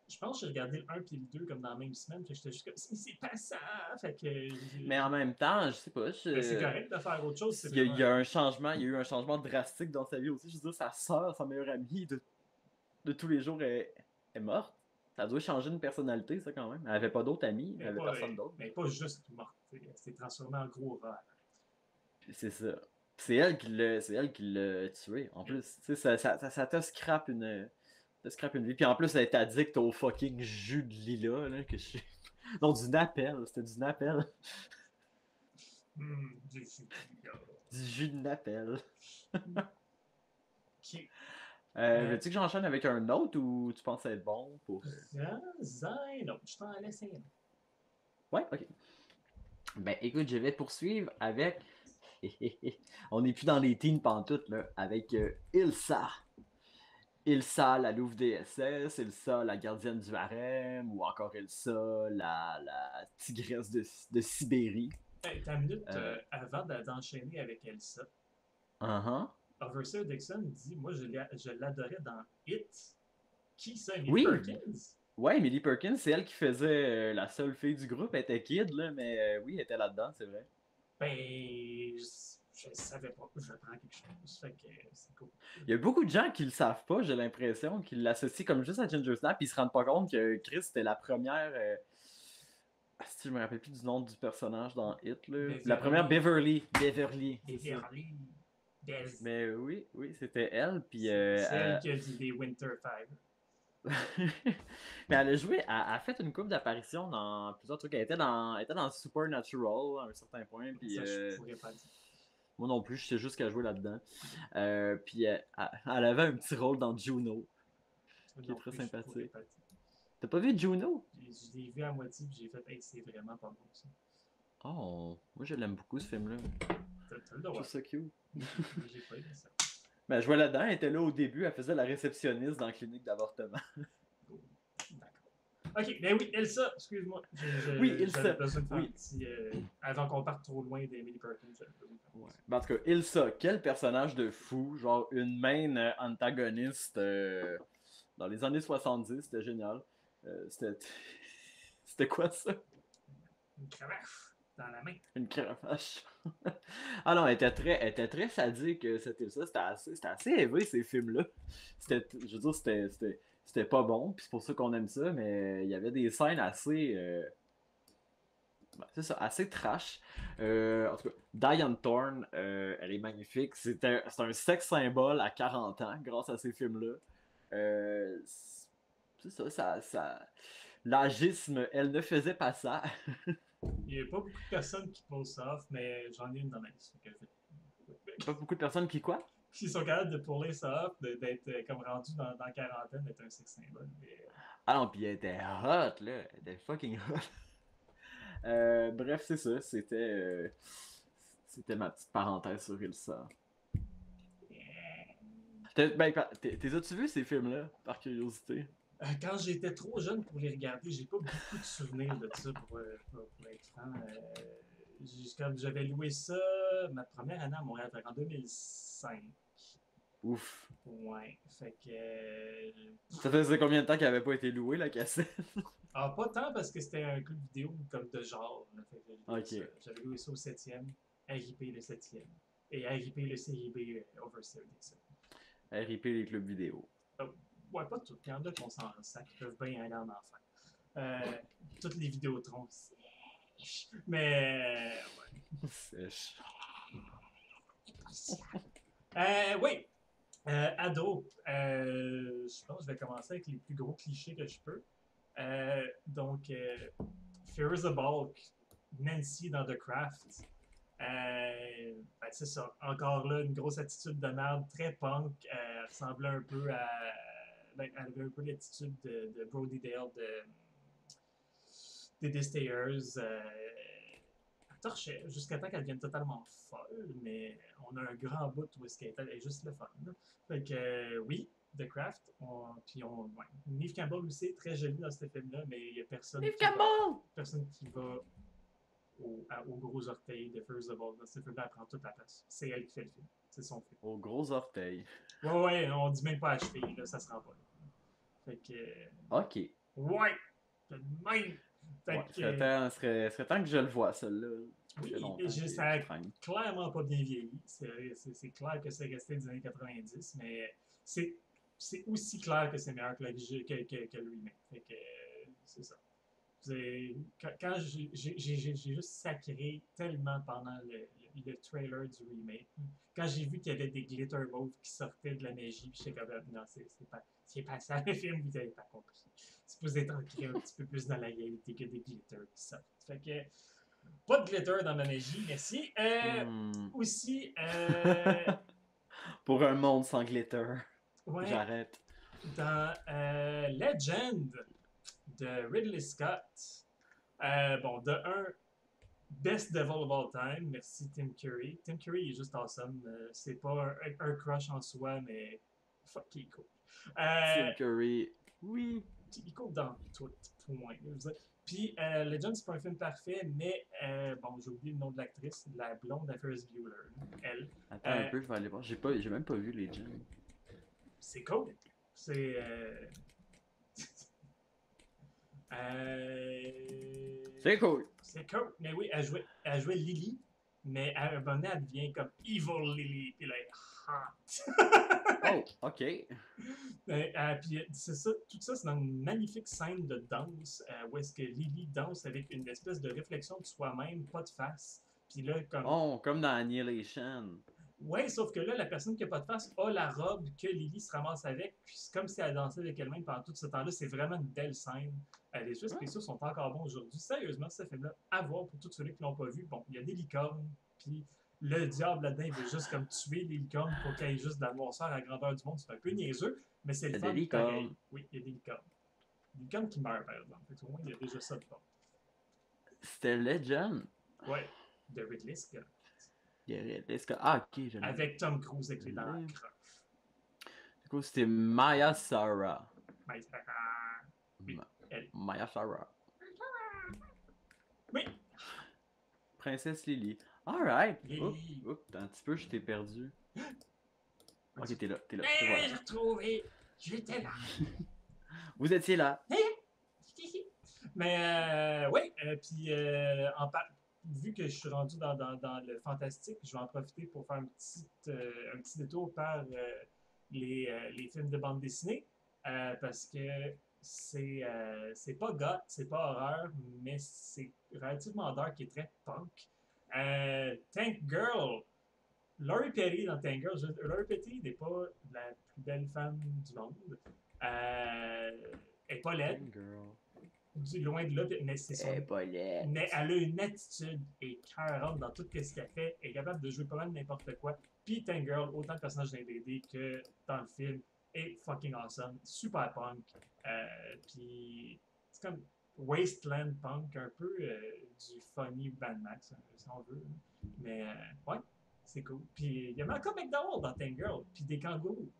Speaker 2: Je pense que j'ai regardé le 1 et le 2 comme dans la même semaine. Fait que j'étais juste comme, c'est pas ça. Fait que.
Speaker 1: Mais en même temps, je sais pas.
Speaker 2: C'est correct de faire autre chose.
Speaker 1: Il y a eu un changement drastique dans sa vie aussi. Je veux dire, sa soeur, sa meilleure amie de tous les jours est morte. Ça doit changer une personnalité, ça, quand même. Elle avait pas d'autres amis, elle avait personne d'autre.
Speaker 2: Mais pas juste morte. Elle s'est transformée en gros rat.
Speaker 1: C'est ça. C'est elle qui l'a tué. En plus, tu sais, ça te scrape une vie. Puis en plus, elle est addict au fucking jus de lilas, là, que je... Non, du Napel. C'était du Napel.
Speaker 2: Du jus de lilas.
Speaker 1: Du jus de Napel.
Speaker 2: Ok.
Speaker 1: Veux-tu que j'enchaîne avec un autre ou tu penses être bon pour.
Speaker 2: Non, je t'en laisse un.
Speaker 1: Ouais, ok. Ben écoute, je vais poursuivre avec. On n'est plus dans les teens pantoute, là. Avec Ilsa. Ilsa, la Louve DSS, Ilsa, la gardienne du harem, ou encore Ilsa, la tigresse de Sibérie.
Speaker 2: Hey, t'as une minute avant d'enchaîner avec Elsa. Overseer Dixon dit, moi je l'adorais dans It. Qui ça, Emily Perkins?
Speaker 1: Ouais, Emily Perkins, c'est elle qui faisait la seule fille du groupe. Elle était kid, là, mais oui, elle était là-dedans, c'est vrai.
Speaker 2: Ben, je savais pas. Je prends quelque chose. Fait que c'est cool.
Speaker 1: Il y a beaucoup de gens qui le savent pas, j'ai l'impression, qui l'associent comme juste à Ginger Snap, puis ils se rendent pas compte que Chris était la première. Si je me rappelle plus du nom du personnage dans Hit, là. La première Beverly. Mais oui, c'était elle. Puis,
Speaker 2: c'est elle qui a dit des Winter Five.
Speaker 1: Mais elle a joué, elle a fait une couple d'apparitions dans plusieurs trucs. Elle était dans Supernatural à un certain point. Puis,
Speaker 2: ça, je pourrais pas dire.
Speaker 1: Moi non plus, je sais juste qu'elle jouait là-dedans. Puis elle avait un petit rôle dans Juno, qui est très sympathique. T'as pas vu Juno?
Speaker 2: Je l'ai vu à moitié, puis j'ai fait, hey, c'est vraiment pas bon ça.
Speaker 1: Oh, moi je l'aime beaucoup ce film-là.
Speaker 2: T'as le droit.
Speaker 1: C'est ça cute.
Speaker 2: J'ai pas aimé ça.
Speaker 1: Ben, je vois là-dedans, elle était là au début, elle faisait la réceptionniste dans la clinique d'avortement.
Speaker 2: D'accord. Ok, ben oui, Elsa, excuse-moi.
Speaker 1: Oui, Ilsa.
Speaker 2: J'avais besoin de faire un petit. Avant qu'on parte trop loin d'Emily Perkins, j'avais besoin de faire
Speaker 1: ouais. Ben, en tout cas, Ilsa, quel personnage de fou. Genre une main antagoniste dans les années 70, c'était génial. C'était quoi ça?
Speaker 2: Une cravache dans la main.
Speaker 1: Une cravache. Ah non, elle était très sadique, cette Ilsa. C'était assez élevé, ces films-là. Je veux dire, c'était pas bon, puis c'est pour ça qu'on aime ça, mais il y avait des scènes assez. C'est ça, assez trash. En tout cas, Diane Thorne, elle est magnifique. C'est un sexe symbole à 40 ans grâce à ces films-là. Euh, c'est L'agisme, elle ne faisait pas ça.
Speaker 2: Il n'y a pas beaucoup de personnes qui posent ça off, mais j'en ai une dans ma liste.
Speaker 1: Pas beaucoup de personnes qui quoi?
Speaker 2: Qui sont capables de puller ça off, d'être comme rendu dans la quarantaine, d'être un sex symbole. Mais,
Speaker 1: Ah non, puis elle était hot, là. Elle était fucking hot. Bref, c'est ça. C'était ma petite parenthèse sur Ilsa. Ben, t'es as-tu vu ces films-là, par curiosité?
Speaker 2: quand j'étais trop jeune pour les regarder, j'ai pas beaucoup de souvenirs de ça pour être franc. Comme j'avais loué ça ma première année à Montréal, en 2005.
Speaker 1: Ouf.
Speaker 2: Ouais, fait que.
Speaker 1: Ça faisait combien de temps qu'elle avait pas été louée, la cassette?
Speaker 2: Ah, pas tant parce que c'était un club vidéo comme de genre. Là, fait que
Speaker 1: Ok.
Speaker 2: j'avais loué ça au 7e, RIP le 7e, et RIP le série B Overseer Dixon.
Speaker 1: RIP les clubs vidéo.
Speaker 2: Ouais, pas tout. Il y en a qu'on s'en sac, qui peuvent bien aller en enfer. Toutes les Vidéotrons, mais, ouais.
Speaker 1: Sèche.
Speaker 2: Oui, ado. Je pense que je vais commencer avec les plus gros clichés que je peux. Donc, Fear is a Bulk, Nancy dans The Craft. Ben, c'est ça. Encore là, une grosse attitude de merde, très punk. Elle ressemblait un peu à. Ben, elle avait un peu l'attitude de Brody Dale des Stayers. Elle torchait jusqu'à temps qu'elle devienne totalement folle, mais on a un grand bout où est-ce qu'elle est juste le fun. Là. Fait que, oui, The Craft. Ouais. Neve Campbell aussi, très jolie dans ce film-là, mais il n'y a personne qui va aux gros orteils de First of All. Dans ce film-là, elle prend toute la place. C'est elle qui fait le film. C'est son film.
Speaker 1: Aux gros orteils.
Speaker 2: Ouais, on dit même pas à cheville, là, ça se rend pas. Là. Fait que.
Speaker 1: Ok.
Speaker 2: Ouais! C'est même! Fait
Speaker 1: Ouais,
Speaker 2: que.
Speaker 1: serait temps que je le vois, celle-là.
Speaker 2: Oui, ça a
Speaker 1: traîne.
Speaker 2: clairement pas bien vieilli. C'est clair que c'est resté des années 90, mais c'est aussi clair que c'est meilleur que le remake. Fait que. C'est ça. Quand j'ai juste sacré tellement pendant le trailer du remake. Quand j'ai vu qu'il y avait des glitter moves qui sortaient de la magie, puis j'étais comme non, c'est pas ça le film, vous avez pas compris. C'est supposé être ancré un petit peu plus dans la réalité que des glitters qui sortent. Fait que pas de glitter dans ma magie, merci. Aussi,
Speaker 1: Pour un monde sans glitter.
Speaker 2: ouais,
Speaker 1: J'arrête.
Speaker 2: dans Legend de Ridley Scott. Bon, de un, Best Devil of All Time, merci Tim Curry. Tim Curry est juste awesome. C'est pas un crush en soi, mais fuck, il est cool.
Speaker 1: Tim Curry, oui.
Speaker 2: Il est cool dans tout point. Puis Legend, c'est pas un film parfait, mais bon, j'ai oublié le nom de l'actrice, la blonde à Ferris Bueller. Elle.
Speaker 1: Attends un peu, je vais aller voir. J'ai même pas vu les gens.
Speaker 2: C'est cool. C'est.
Speaker 1: C'est cool.
Speaker 2: C'est cool. Mais oui, elle jouait Lily, mais à un moment donné, elle devient comme Evil Lily. Puis là,
Speaker 1: oh, ok.
Speaker 2: Puis c'est ça, tout ça, c'est dans une magnifique scène de danse où est-ce que Lily danse avec une espèce de réflexion de soi-même, pas de face. Puis là, comme.
Speaker 1: Oh, comme dans Annihilation.
Speaker 2: Ouais, sauf que là, la personne qui n'a pas de face a la robe que Lily se ramasse avec, puis c'est comme si elle dansait avec elle-même pendant tout ce temps-là. C'est vraiment une belle scène. Les effets spéciaux sont encore bons aujourd'hui. Sérieusement, ce film-là, à voir pour tous ceux qui l'ont pas vu. Bon, il y a des licornes, puis le diable là-dedans, il veut juste comme tuer les licornes pour qu'il y ait juste de la noirceur à la grandeur du monde. C'est un peu niaiseux, mais c'est le fun pareil. Oui, il y a des licornes. Des licornes qui meurent, par exemple. Fait au moins, il y a déjà ça de bon.
Speaker 1: C'était Legend?
Speaker 2: Ouais, de Ridley Scott.
Speaker 1: Ah, ok.
Speaker 2: Avec Tom Cruise avec les dents à croche.
Speaker 1: Du coup, c'était Maya Sara.
Speaker 2: Maya Sara. Oui, elle.
Speaker 1: Maya Sara.
Speaker 2: Oui.
Speaker 1: Princesse Lily. Alright.
Speaker 2: Lily.
Speaker 1: Oups, un petit peu, je t'ai perdu. Ok, t'es là.
Speaker 2: J'ai retrouvé. J'étais là.
Speaker 1: Vous étiez là.
Speaker 2: Mais oui, puis vu que je suis rendu dans le fantastique, je vais en profiter pour faire un petit détour par les films de bande dessinée. parce que c'est pas goth, c'est pas horreur, mais c'est relativement dark et très punk. Tank Girl, Laurie Petty dans Tank Girl, Laurie Petty n'est pas la plus belle femme du monde. Elle est pas laide,
Speaker 1: Girl.
Speaker 2: loin de là, mais c'est son.
Speaker 1: Pas laide.
Speaker 2: Mais elle a une attitude écœurante dans tout ce qu'elle fait. Elle est capable de jouer pas mal n'importe quoi. Puis Tank Girl, autant de personnages dans les BD que dans le film, est fucking awesome. Super punk. Puis c'est comme Wasteland punk, un peu du funny Mad Max, si on veut. Mais ouais, c'est cool. Puis il y a Malcolm McDowell dans Tank Girl. Puis des kangourous.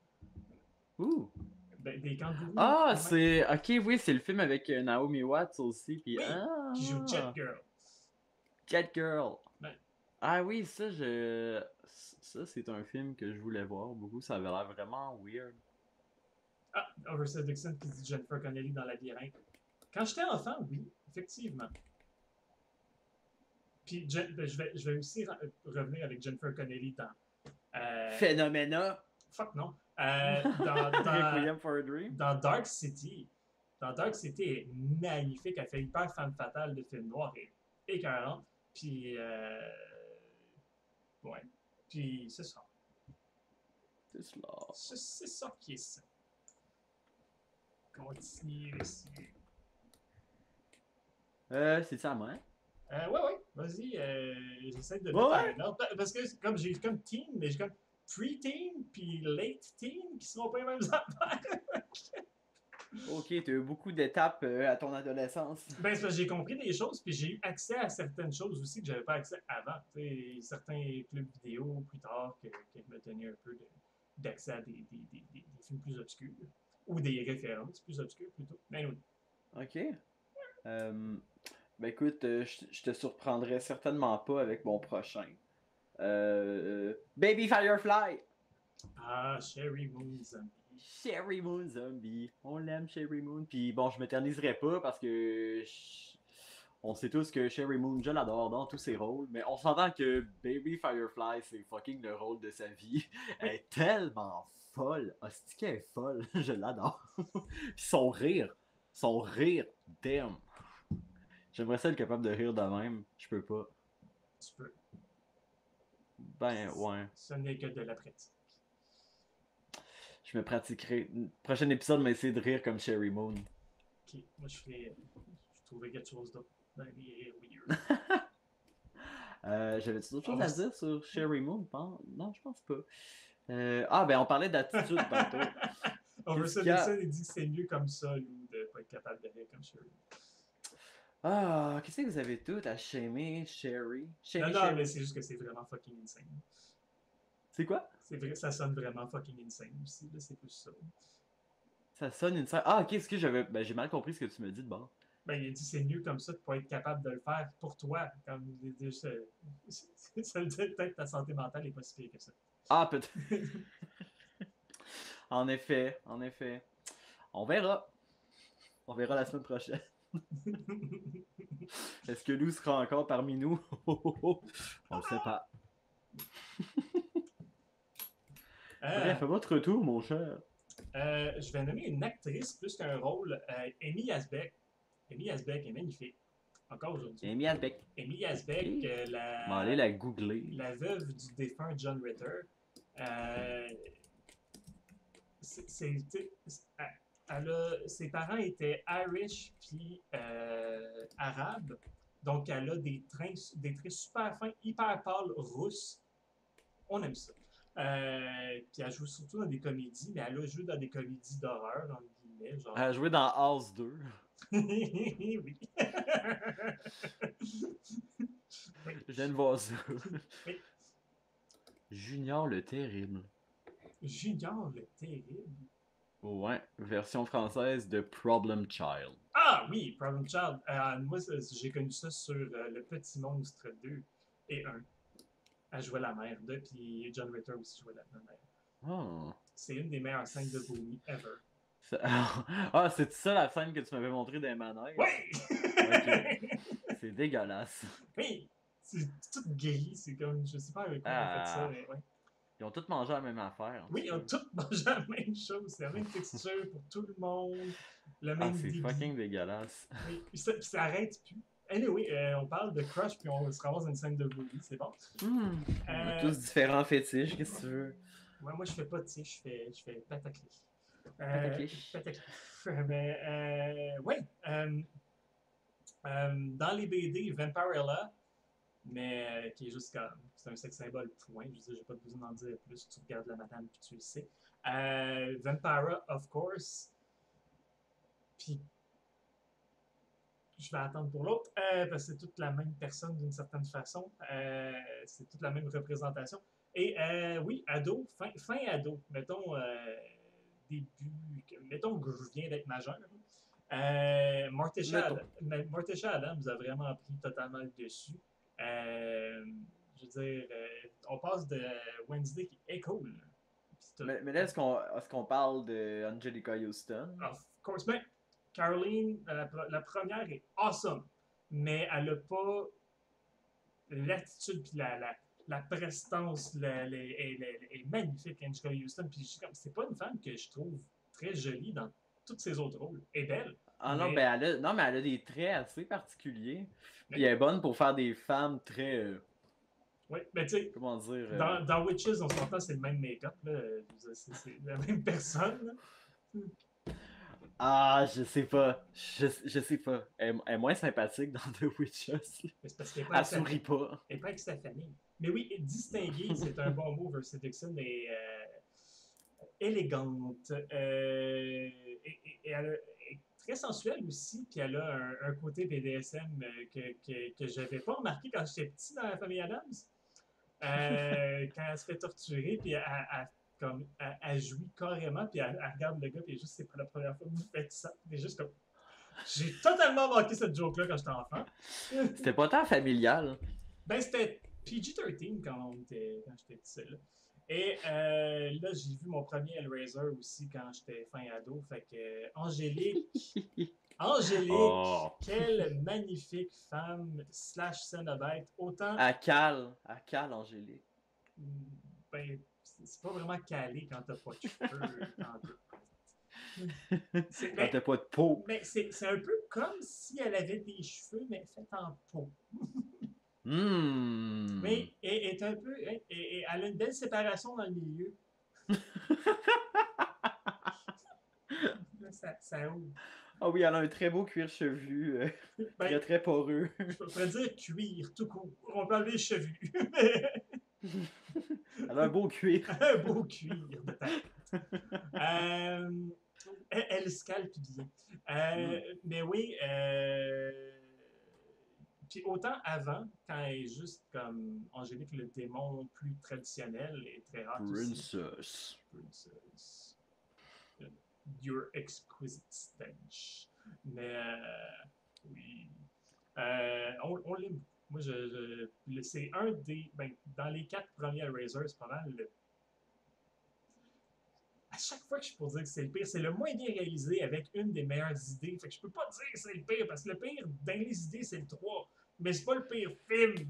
Speaker 1: Ouh!
Speaker 2: Des kangourous.
Speaker 1: Ah, c'est. Ok, oui, c'est le film avec Naomi Watts aussi. Puis,
Speaker 2: Oui,
Speaker 1: ah,
Speaker 2: qui joue Jet Girl.
Speaker 1: Jet Girl.
Speaker 2: Ouais.
Speaker 1: Ah oui, ça, c'est un film que je voulais voir beaucoup. Ça avait l'air vraiment weird.
Speaker 2: Ah, Overset Dixon qui dit Jennifer Connelly dans Labyrinthe. Quand j'étais enfant, oui, effectivement. Puis je vais aussi revenir avec Jennifer Connelly dans.
Speaker 1: Phénoména.
Speaker 2: Fuck non.
Speaker 1: Requiem for a Dream.
Speaker 2: Dans Dark City. Dans Dark City, elle est magnifique. Elle fait hyper femme fatale de film noir et écœurante. Puis. Ouais. Puis c'est ça. C'est ça qui est ça. Continue ici.
Speaker 1: C'est ça, moi, hein?
Speaker 2: Ouais, vas-y, j'essaie de
Speaker 1: Ouais,
Speaker 2: mettre un ordre. Parce que comme j'ai comme teen, mais j'ai comme pre-teen puis late teen qui seront pas les mêmes affaires.
Speaker 1: Ok, tu as eu beaucoup d'étapes à ton adolescence.
Speaker 2: Ben, c'est parce que j'ai compris des choses, puis j'ai eu accès à certaines choses aussi que j'avais pas accès avant. T'sais, certains clubs vidéo plus tard qui me donnaient un peu d'accès à des films plus obscurs. Ou des références plus obscures plutôt. Mais oui.
Speaker 1: Ok. Ben écoute, je te surprendrai certainement pas avec mon prochain. Baby Firefly!
Speaker 2: Ah, Sherry Moon Zombie.
Speaker 1: Sherry Moon Zombie. On l'aime, Sherry Moon. Puis bon, je m'éterniserai pas parce que on sait tous que Sherry Moon, je l'adore dans tous ses rôles. Mais on s'entend que Baby Firefly, c'est fucking le rôle de sa vie. Elle est tellement folle. Hostie qu'elle est folle. Je l'adore. Puis son rire, damn. J'aimerais ça être capable de rire de même. Je peux pas.
Speaker 2: Tu peux.
Speaker 1: Ben, ouais.
Speaker 2: Ce n'est que de la pratique.
Speaker 1: Je me pratiquerai. Prochain épisode, mais essayer de rire comme Sherry Moon.
Speaker 2: Ok, moi je trouverais quelque chose d'autre dans les rires weird.
Speaker 1: J'avais-tu d'autres choses à dire sur Sherry Moon? Non, je pense pas. Ben on parlait d'attitude tantôt.
Speaker 2: Overset Dixon, il dit que c'est mieux comme ça, lui, de pas être capable de rire comme Sherry.
Speaker 1: Ah, qu'est-ce que vous avez tout à shamer Sherry?
Speaker 2: Non, mais c'est juste que c'est vraiment fucking insane.
Speaker 1: C'est quoi?
Speaker 2: C'est vrai, ça sonne vraiment fucking insane aussi, là, c'est plus ça.
Speaker 1: Ça sonne insane. Ah, ok, ce que j'avais. Ben, j'ai mal compris ce que tu me dis de bord.
Speaker 2: Ben, il a dit c'est mieux comme ça de pas être capable de le faire pour toi. Comme, ça veut dire peut-être que ta santé mentale est pas si pire que ça.
Speaker 1: Ah, peut-être. En effet. On verra. On verra la semaine prochaine. Est-ce que Lou sera encore parmi nous? On le sait pas. Bref, à votre tour, mon cher.
Speaker 2: Je vais nommer une actrice plus qu'un rôle. Amy Asbeck. Amy Asbeck est magnifique. Encore aujourd'hui.
Speaker 1: Amy Asbeck.
Speaker 2: Amy Asbeck,
Speaker 1: aller la googler.
Speaker 2: La veuve du défunt John Ritter. Ses parents étaient Irish puis arabes. Donc, elle a des traits super fins, hyper pâles, rousses. On aime ça. Puis elle joue surtout dans des comédies, mais elle a joué dans des comédies d'horreur, entre guillemets. Genre...
Speaker 1: Elle a joué dans House 2.
Speaker 2: Oui.
Speaker 1: Je viens de voir ça.
Speaker 2: Oui.
Speaker 1: Junior le Terrible.
Speaker 2: Junior le Terrible?
Speaker 1: Ouais, version française de Problem Child.
Speaker 2: Ah oui, Problem Child. Moi, j'ai connu ça sur Le Petit Monstre 2 et 1. Elle jouait la mère de, puis John Ritter aussi jouait la mère.
Speaker 1: Oh.
Speaker 2: C'est une des meilleures scènes de vomi ever.
Speaker 1: Ah, c'est ça la scène que tu m'avais montrée dans les manèges?
Speaker 2: Oui!
Speaker 1: Okay. C'est dégueulasse.
Speaker 2: Oui! C'est tout gris, c'est comme, je sais pas avec quoi on a fait ça, mais ouais.
Speaker 1: Ils ont tous mangé la même affaire. En
Speaker 2: Oui,
Speaker 1: tout
Speaker 2: ils ont
Speaker 1: cas.
Speaker 2: tous mangé la même chose. C'est la même texture pour tout le monde. Le
Speaker 1: Ah,
Speaker 2: même
Speaker 1: c'est
Speaker 2: débit.
Speaker 1: fucking dégueulasse.
Speaker 2: Oui, puis ça arrête plus. Anyway, on parle de crush, puis on se ramasse dans une scène de bully, c'est bon.
Speaker 1: On a
Speaker 2: Euh,
Speaker 1: tous différents fétiches, qu'est-ce que tu veux?
Speaker 2: ouais, moi, je fais pas de tige, je fais pataclé.
Speaker 1: Pataclish.
Speaker 2: Pataclé. Mais, ouais. Dans les BD, Vampirella, mais qui est juste comme. C'est un sex symbole, point. Je veux dire, j'ai pas besoin d'en dire plus. Tu regardes la madame, puis tu le sais. Vampira, of course. Puis je vais attendre pour l'autre, parce que c'est toute la même personne d'une certaine façon. C'est toute la même représentation. Et oui, ado, fin ado, mettons début, mettons que je viens d'être majeur.
Speaker 1: Mettons.
Speaker 2: Morticia Adams a vraiment pris totalement le dessus. Je veux dire, on passe de Wednesday qui est cool.
Speaker 1: Mais là, est-ce qu'on parle de Angelica Houston?
Speaker 2: Of course, mais Caroline, la première est awesome, mais elle n'a pas l'attitude puis la prestance, elle est magnifique, Angela Houston. Puis c'est pas une femme que je trouve très jolie dans tous ses autres rôles. Elle est belle,
Speaker 1: Ah non,
Speaker 2: mais,
Speaker 1: ben non, mais elle a des traits assez particuliers. Puis
Speaker 2: mais
Speaker 1: elle est bonne pour faire des femmes très.
Speaker 2: ouais, mais tu sais,
Speaker 1: Comment dire.
Speaker 2: dans Witches, on s'entend, c'est le même make-up, là. C'est la même personne.
Speaker 1: Ah, je sais pas. Je sais pas. Elle est moins sympathique dans The Witches.
Speaker 2: Mais c'est parce qu'elle n'est pas
Speaker 1: Elle
Speaker 2: avec sa
Speaker 1: sourit pas.
Speaker 2: elle est pas avec sa famille. Mais oui, distinguée, c'est un bon mot. Versus Dixon est élégante. Et elle est très sensuelle aussi. Puis elle a un côté BDSM que je n'avais pas remarqué quand j'étais petit dans la famille Adams. Quand elle se fait torturer, puis elle jouit carrément, puis elle regarde le gars, puis juste, c'est pas la première fois que vous faites ça. C'est juste comme. J'ai totalement manqué cette joke-là quand j'étais enfant.
Speaker 1: C'était pas tant familial.
Speaker 2: Ben, c'était PG-13 quand j'étais petit. Là. Et là, j'ai vu mon premier Hellraiser aussi quand j'étais fin ado. Fait que Angélique,
Speaker 1: Oh.
Speaker 2: quelle magnifique femme slash Cenobite. Autant,
Speaker 1: À cale, Angélique.
Speaker 2: ben, c'est pas vraiment calé quand t'as pas de cheveux.
Speaker 1: Quand t'as pas de peau.
Speaker 2: Mais c'est un peu comme si elle avait des cheveux, mais faits en peau. Mais elle est un peu. Elle a une belle séparation dans le milieu. Ça ouvre.
Speaker 1: Ah oui, elle a un très beau cuir chevelu.
Speaker 2: Ben,
Speaker 1: Très très poreux.
Speaker 2: je pourrais dire cuir, tout court. On peut enlever les chevelus.
Speaker 1: Elle a un beau cuir.
Speaker 2: Un beau cuir de tête. Elle scalpe bien. Mais oui, puis autant avant, quand elle est juste comme Angélique le démon plus traditionnel et très rare aussi.
Speaker 1: Princess.
Speaker 2: Princess. Your exquisite stench. Mais oui. On l'aime. Moi, c'est un des. Ben, dans les 4 premiers Hellraiser, c'est pas mal à chaque fois que je peux dire que c'est le pire, c'est le moins bien réalisé avec une des meilleures idées. Fait que je peux pas dire que c'est le pire, parce que le pire dans les idées, c'est le 3. Mais c'est pas le pire film.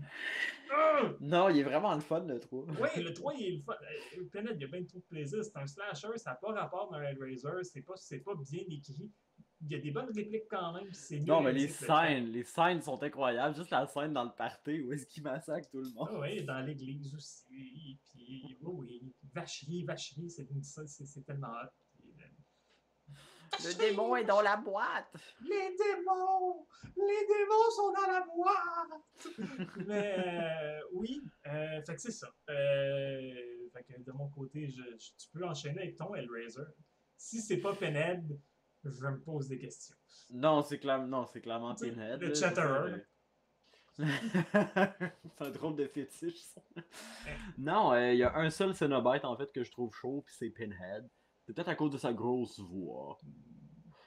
Speaker 1: Non, il est vraiment le fun, le 3.
Speaker 2: Oui, le 3, il est le fun. Planet, il y a bien trop de plaisir. C'est un slasher, ça n'a pas rapport dans Hellraiser, c'est pas bien écrit. Il y a des bonnes répliques quand même, c'est mieux
Speaker 1: Non, mais
Speaker 2: réalisé que le 4.
Speaker 1: les scènes sont incroyables. Juste la scène dans le party où est-ce qu'il massacre tout le monde.
Speaker 2: Ah oui, dans l'église aussi. Puis, oui, vacherie, c'est tellement hot.
Speaker 1: Le démon est dans la boîte.
Speaker 2: Les démons! Les démons sont dans la boîte! Mais oui, fait que c'est ça. Fait que de mon côté, tu peux enchaîner avec ton Hellraiser. Si c'est pas Pinhead, je me pose des questions.
Speaker 1: Non, c'est clairement Pinhead.
Speaker 2: Le Chatterer.
Speaker 1: C'est un drôle de fétiche, ça. Non, il y a un seul Cenobite en fait que je trouve chaud, puis c'est Pinhead. C'est peut-être à cause de sa grosse voix.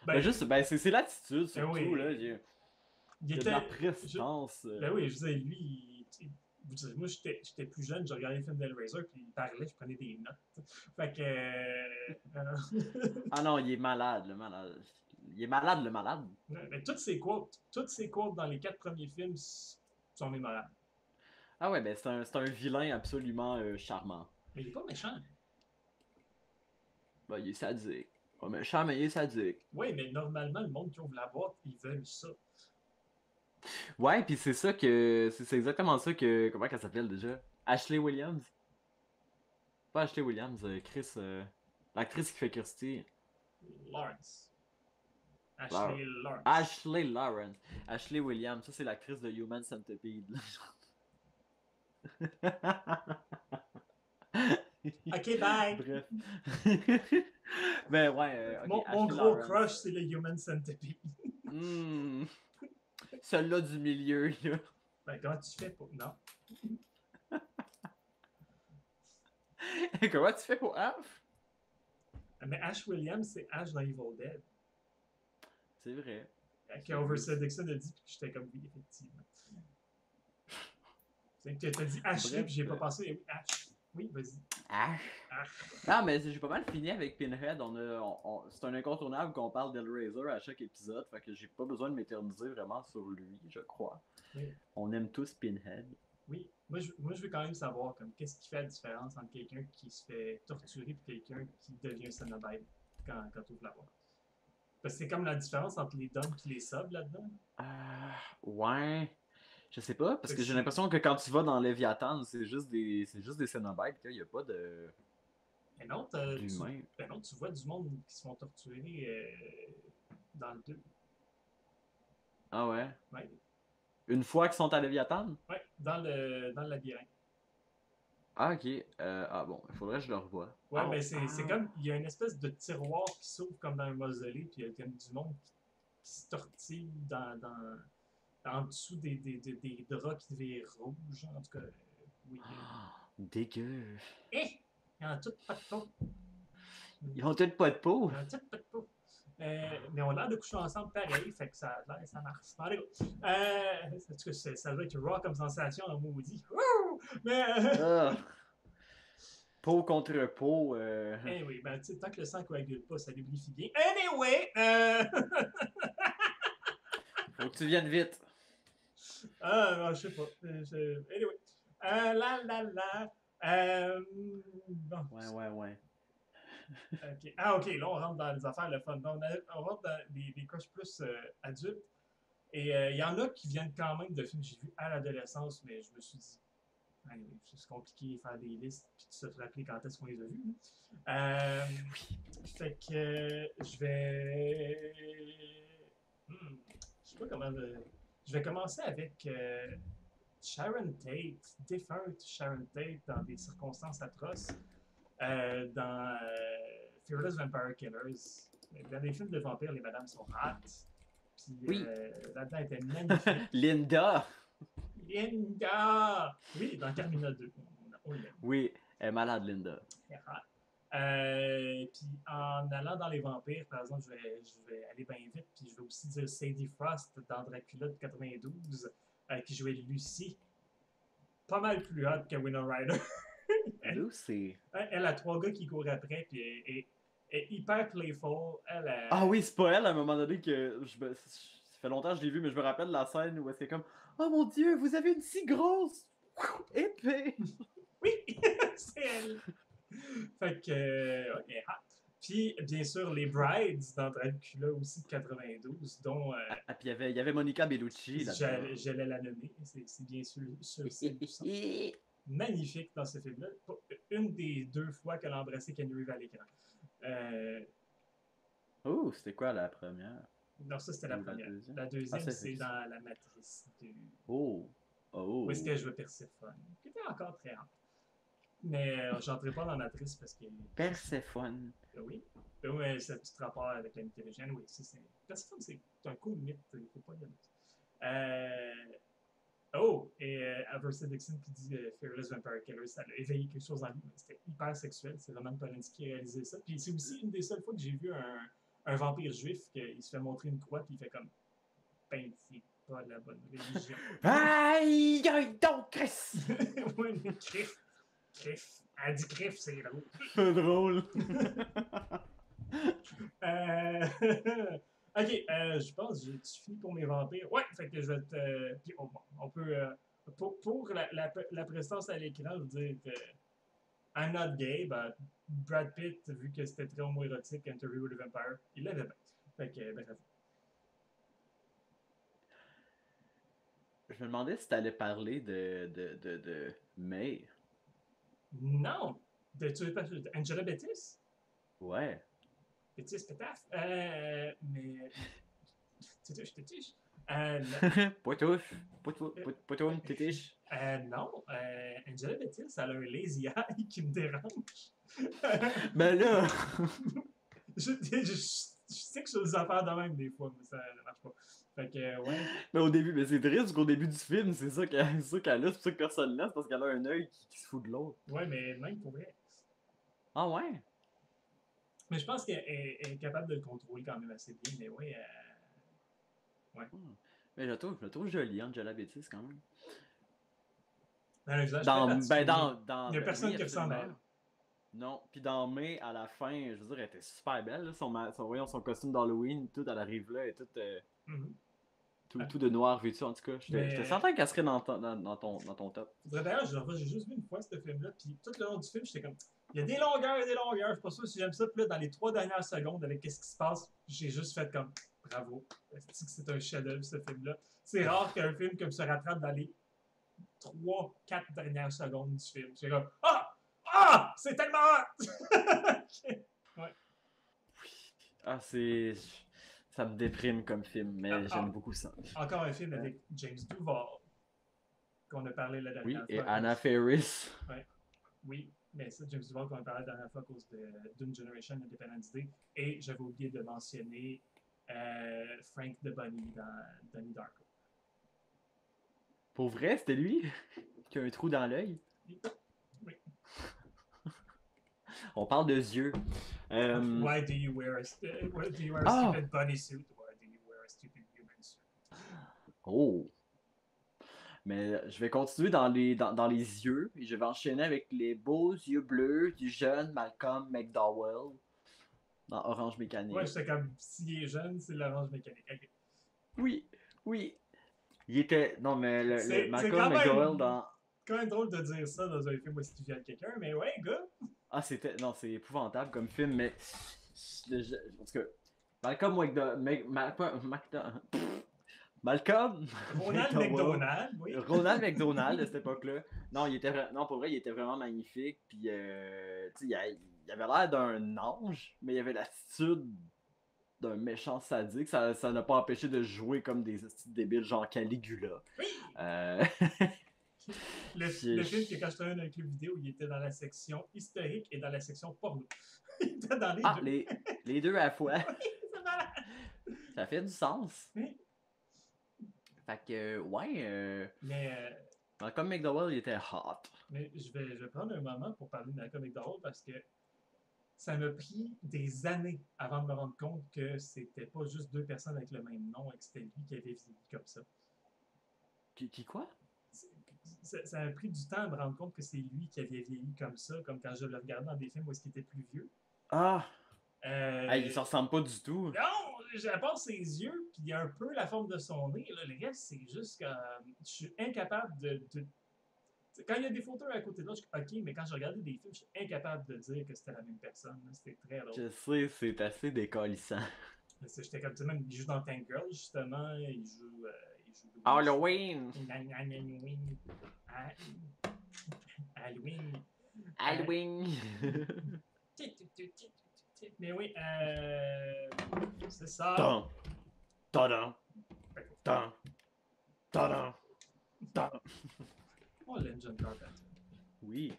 Speaker 2: Ben,
Speaker 1: C'est l'attitude surtout,
Speaker 2: oui.
Speaker 1: là. Il y a de la prestance.
Speaker 2: Ben oui, je veux dire, lui, moi, j'étais plus jeune, je regardais les films d'Hellraiser, puis il parlait, je prenais des notes. Fait que.
Speaker 1: Ah non, il est malade, le malade. Il est malade, le malade.
Speaker 2: Mais toutes ces quotes dans les 4 premiers films sont mémorables.
Speaker 1: Ah ouais, ben c'est un vilain absolument charmant.
Speaker 2: Mais il est pas méchant.
Speaker 1: Ben, il est sadique. Pas méchant, mais il est sadique.
Speaker 2: Oui, mais normalement, le monde qui ouvre la boîte, ils veulent ça.
Speaker 1: Ouais, puis c'est ça que. C'est exactement ça que. Comment qu'elle s'appelle déjà? Ashley Williams? Pas Ashley Williams, Chris. L'actrice qui fait Kirsty.
Speaker 2: Lawrence.
Speaker 1: Lar-
Speaker 2: Ashley Lawrence.
Speaker 1: Ashley Lawrence. Ashley Williams, ça c'est l'actrice de Human Centipede.
Speaker 2: Ok, bye!
Speaker 1: Bref. Ben ouais, ok,
Speaker 2: Mon
Speaker 1: Ashley
Speaker 2: gros
Speaker 1: Lawrence.
Speaker 2: crush, c'est le Human Centipede.
Speaker 1: Hmm. Celle-là du milieu, là.
Speaker 2: Ben, comment tu fais pour. Non.
Speaker 1: Comment tu fais pour Alf?
Speaker 2: Mais Ash Williams, c'est Ash dans Evil Dead.
Speaker 1: C'est vrai.
Speaker 2: Que Oversea Dixon a dit, puis j'étais comme oui, effectivement. C'est que t'as dit Ashley, puis j'ai pas pensé, oui, Ash. Oui, vas-y.
Speaker 1: Ash.
Speaker 2: Ash.
Speaker 1: Non, mais j'ai pas mal fini avec Pinhead. C'est un incontournable qu'on parle d'Hellraiser à chaque épisode. Fait que j'ai pas besoin de m'éterniser vraiment sur lui, je crois.
Speaker 2: Oui.
Speaker 1: On aime tous Pinhead.
Speaker 2: Oui. Moi, je veux quand même savoir comme qu'est-ce qui fait la différence entre quelqu'un qui se fait torturer et quelqu'un qui devient Cenobite quand tu ouvres la boîte. Parce que c'est comme la différence entre les dons et les subs là-dedans.
Speaker 1: Ouais. Je sais pas, parce
Speaker 2: Fait
Speaker 1: que
Speaker 2: que
Speaker 1: j'ai
Speaker 2: c'est-
Speaker 1: l'impression que quand tu vas dans Léviathan, c'est juste des Cénobites, il n'y a pas
Speaker 2: Mais non,
Speaker 1: d'humains.
Speaker 2: ben non, tu vois du monde qui se font torturer dans le 2.
Speaker 1: Ah ouais?
Speaker 2: Ouais.
Speaker 1: Une fois qu'ils sont à Léviathan?
Speaker 2: Ouais, dans le labyrinthe.
Speaker 1: Ah ok. Ah bon, il faudrait que je le revoie.
Speaker 2: Ouais,
Speaker 1: Ah,
Speaker 2: ben c'est
Speaker 1: ah.
Speaker 2: comme, il y a une espèce de tiroir qui s'ouvre comme dans un mausolée, puis il y a comme du monde qui se tortille en dessous des draps qui deviennent rouges. En tout cas, oui.
Speaker 1: Dégueu.
Speaker 2: Eh! Il y en a toutes pas de peau.
Speaker 1: Ils ont peut-être pas de peau.
Speaker 2: Il y en a toutes pas de peau. Mais on a l'air de coucher ensemble pareil, fait que ça marche. Allez, go. En tout cas, ça doit être raw comme sensation, un maudit. Wouh! Mais.
Speaker 1: Ah. Peau contre peau.
Speaker 2: Anyway, ben, tant que le sang coagule pas, ça lubrifie bien. Anyway!
Speaker 1: Faut que tu viennes vite.
Speaker 2: Non, je sais pas. Anyway. La la la. Bon.
Speaker 1: Ouais.
Speaker 2: Ok. Ah, ok, là, on rentre dans les affaires, le fun. Donc, on rentre dans les crushs plus adultes. Et il y en a qui viennent quand même de films que j'ai vus à l'adolescence, mais je me suis dit, c'est compliqué de faire des listes et de se rappeler quand est-ce qu'on les a vus. Fait que je vais. Je sais pas comment. Je vais commencer avec Sharon Tate, défunte Sharon Tate, dans des circonstances atroces, dans Fearless Vampire Killers. Dans les films de vampires, les madames sont hot. Puis
Speaker 1: Oui.
Speaker 2: là-dedans, elle était magnifique.
Speaker 1: Linda.
Speaker 2: Linda! Oui, dans Carmina 2. On l'aime.
Speaker 1: Oui, elle est malade, Linda.
Speaker 2: Elle est hot. Puis en allant dans les vampires, par exemple, je vais aller bien vite, puis je vais aussi dire Sadie Frost dans Dracula de 92, qui jouait Lucie. Pas mal plus hot que Winona Ryder.
Speaker 1: Lucy.
Speaker 2: Elle a 3 gars qui courent après, puis elle est hyper playful.
Speaker 1: Ah oui, c'est pas elle à un moment donné que ça fait longtemps que je l'ai vu, mais je me rappelle de la scène où c'est comme oh mon dieu, vous avez une si grosse épée.
Speaker 2: Oui, c'est elle. Fait que, ouais, elle est hot. Puis, bien sûr, les Brides dans Dracula aussi de 92, dont
Speaker 1: Puis il y avait Monica Bellucci là-dedans.
Speaker 2: j'allais la nommer. C'est bien sûr celle du sang. Magnifique dans ce film-là. Une des 2 fois qu'elle a embrassé Ken Reeves à l'écran.
Speaker 1: Oh, c'était quoi la première?
Speaker 2: Non, ça c'était la
Speaker 1: Ou la
Speaker 2: première.
Speaker 1: deuxième?
Speaker 2: La deuxième,
Speaker 1: Ah,
Speaker 2: c'est dans La Matrice.
Speaker 1: Oh. Oh.
Speaker 2: Où est-ce que je veux Perséphone? Qui était encore très hot. Mais j'entrerai pas dans la Matrice parce que.
Speaker 1: Perséphone.
Speaker 2: Oui. Oui, c'est un petit rapport avec la mythologie. Oui, Perséphone, c'est un cool mythe. Il faut pas y aller. Oh, et Aversa Dixon qui dit Fearless Vampire Killer, ça a éveillé quelque chose en lui. C'était hyper sexuel. C'est Roman Polanski qui a réalisé ça. Puis c'est aussi une des seules fois que j'ai vu un vampire juif qu'il se fait montrer une croix puis il fait comme ben c'est pas la bonne religion.
Speaker 1: Aïe, aïe, donc, Chris!
Speaker 2: Oui, mais Criff. Elle dit Criff, c'est drôle.
Speaker 1: C'est drôle.
Speaker 2: Ok, je pense que j'ai fini pour mes vampires. Ouais, fait que je vais te. Puis on peut. Pour la prestance à l'écran, je veux dire. I'm Not Gay, ben, Brad Pitt, vu que c'était très homoérotique, Interview with a Vampire, il l'avait bien. Fait que, bref.
Speaker 1: Je me demandais si t'allais parler de May.
Speaker 2: Non! Tu veux pas Angela Bettis?
Speaker 1: Ouais.
Speaker 2: Bettis Petaf? Mais. Tétiche.
Speaker 1: Poitouche. Poitoune, tétiche.
Speaker 2: Non, Angela Bettis, elle a un lazy eye qui me dérange.
Speaker 1: Ben là!
Speaker 2: je sais que je fais des affaires de même des fois, mais ça ne marche pas. Fait que, ouais.
Speaker 1: Mais au début, mais c'est triste qu'au début du film, c'est ça qu'elle a, c'est pour ça que personne l'a, c'est parce qu'elle a un œil qui se fout de l'autre.
Speaker 2: Ouais, mais même pour vrai.
Speaker 1: Ah ouais?
Speaker 2: Mais je pense qu'elle est capable de le contrôler quand même assez bien, mais ouais. Ouais.
Speaker 1: Mais je la trouve jolie, Angela Bettis, quand même.
Speaker 2: Dans le visage
Speaker 1: Dans,
Speaker 2: très
Speaker 1: ben,
Speaker 2: particulier.
Speaker 1: dans,
Speaker 2: Il n'y a
Speaker 1: ben,
Speaker 2: personne
Speaker 1: oui,
Speaker 2: qui ressemble à elle.
Speaker 1: absolument. Non, puis dans May, à la fin, je veux dire, elle était super belle, là, voyons, son costume d'Halloween, tout, elle arrive là, et tout,
Speaker 2: Mhm.
Speaker 1: tout de noir vêtu, en tout cas.
Speaker 2: Mais-
Speaker 1: J'étais certain qu'elle serait dans ton top.
Speaker 2: Faudrait d'ailleurs, j'ai juste vu une fois ce film-là, puis tout le long du film, j'étais comme, il y a des longueurs et des longueurs, je suis pas sûr si j'aime ça, puis là, dans les 3 dernières secondes, avec qu'est-ce qui se passe, j'ai juste fait comme, bravo, c'est un chef-d'œuvre ce film-là. C'est rare qu'un film comme se rattrape dans les 3-4 dernières secondes du film. J'ai comme, c'est tellement hot! Ouais.
Speaker 1: Ah, ça me déprime comme film, mais j'aime beaucoup ça.
Speaker 2: Encore un film avec James Duval, qu'on a parlé la
Speaker 1: Oui,
Speaker 2: dernière
Speaker 1: et
Speaker 2: fois.
Speaker 1: Anna Faris.
Speaker 2: Ouais. Oui, mais c'est James Duval qu'on a parlé la dernière fois à cause d'une Generation Independence Day. Et j'avais oublié de mentionner Frank de Bunny dans Donnie Darko.
Speaker 1: Pour vrai, c'était lui qui a un trou dans l'œil.
Speaker 2: Oui.
Speaker 1: On parle de yeux.
Speaker 2: Why do you wear a stupid bunny suit? Why do you wear a stupid human suit?
Speaker 1: Oh! Mais je vais continuer dans les yeux et je vais enchaîner avec les beaux yeux bleus du jeune Malcolm McDowell dans Orange Mécanique.
Speaker 2: Ouais, j'étais comme, s'il est jeune, c'est l'orange mécanique. Okay.
Speaker 1: Oui, oui. Il était. Non, mais
Speaker 2: C'est
Speaker 1: Malcolm McDowell dans.
Speaker 2: C'est quand même drôle de dire ça dans un film où tu viens de quelqu'un, mais ouais, gars.
Speaker 1: Ah, c'était. Non, c'est épouvantable comme film, mais. En tout cas, Malcolm McDowell. Malcolm
Speaker 2: Ronald McDonald, oui.
Speaker 1: Ronald McDonald de cette époque-là. Non, non, pour vrai, il était vraiment magnifique. Puis, tu sais, il avait l'air d'un ange, mais il avait l'attitude d'un méchant sadique. Ça n'a pas empêché de jouer comme des débiles, genre Caligula.
Speaker 2: Oui! Le film que quand je travaillais dans un club vidéo, il était dans la section historique et dans la section porno. Il était dans les deux.
Speaker 1: Les deux à la fois.
Speaker 2: Oui, c'est malade.
Speaker 1: Ça fait du sens.
Speaker 2: Oui.
Speaker 1: Fait que, ouais.
Speaker 2: Mais
Speaker 1: Malcolm McDowell, il était hot.
Speaker 2: Mais je vais prendre un moment pour parler de Malcolm McDowell parce que ça m'a pris des années avant de me rendre compte que c'était pas juste 2 personnes avec le même nom et que c'était lui qui avait vieilli comme ça.
Speaker 1: Qui quoi?
Speaker 2: Ça a pris du temps à me rendre compte que c'est lui qui avait vieilli comme ça, comme quand je le regardais dans des films où il était plus vieux.
Speaker 1: Ah! Il s'en ressemble pas du tout.
Speaker 2: Non, à part ses yeux, puis il y a un peu la forme de son nez. Là, le reste, c'est juste que je suis incapable de... Quand il y a des photos à côté de l'autre, je suis OK, mais quand je regardais des films, je suis incapable de dire que c'était la même personne. C'était très drôle.
Speaker 1: Je sais, c'est assez décalissant.
Speaker 2: J'étais comme, tu sais, même, il joue dans Tank Girl, justement. Il joue
Speaker 1: Halloween!
Speaker 2: Halloween!
Speaker 1: Halloween!
Speaker 2: Mais oui, c'est ça.
Speaker 1: Tan! Tan! Tan! Tan! Tan!
Speaker 2: Oh, l'aime John Carpenter.
Speaker 1: Oui.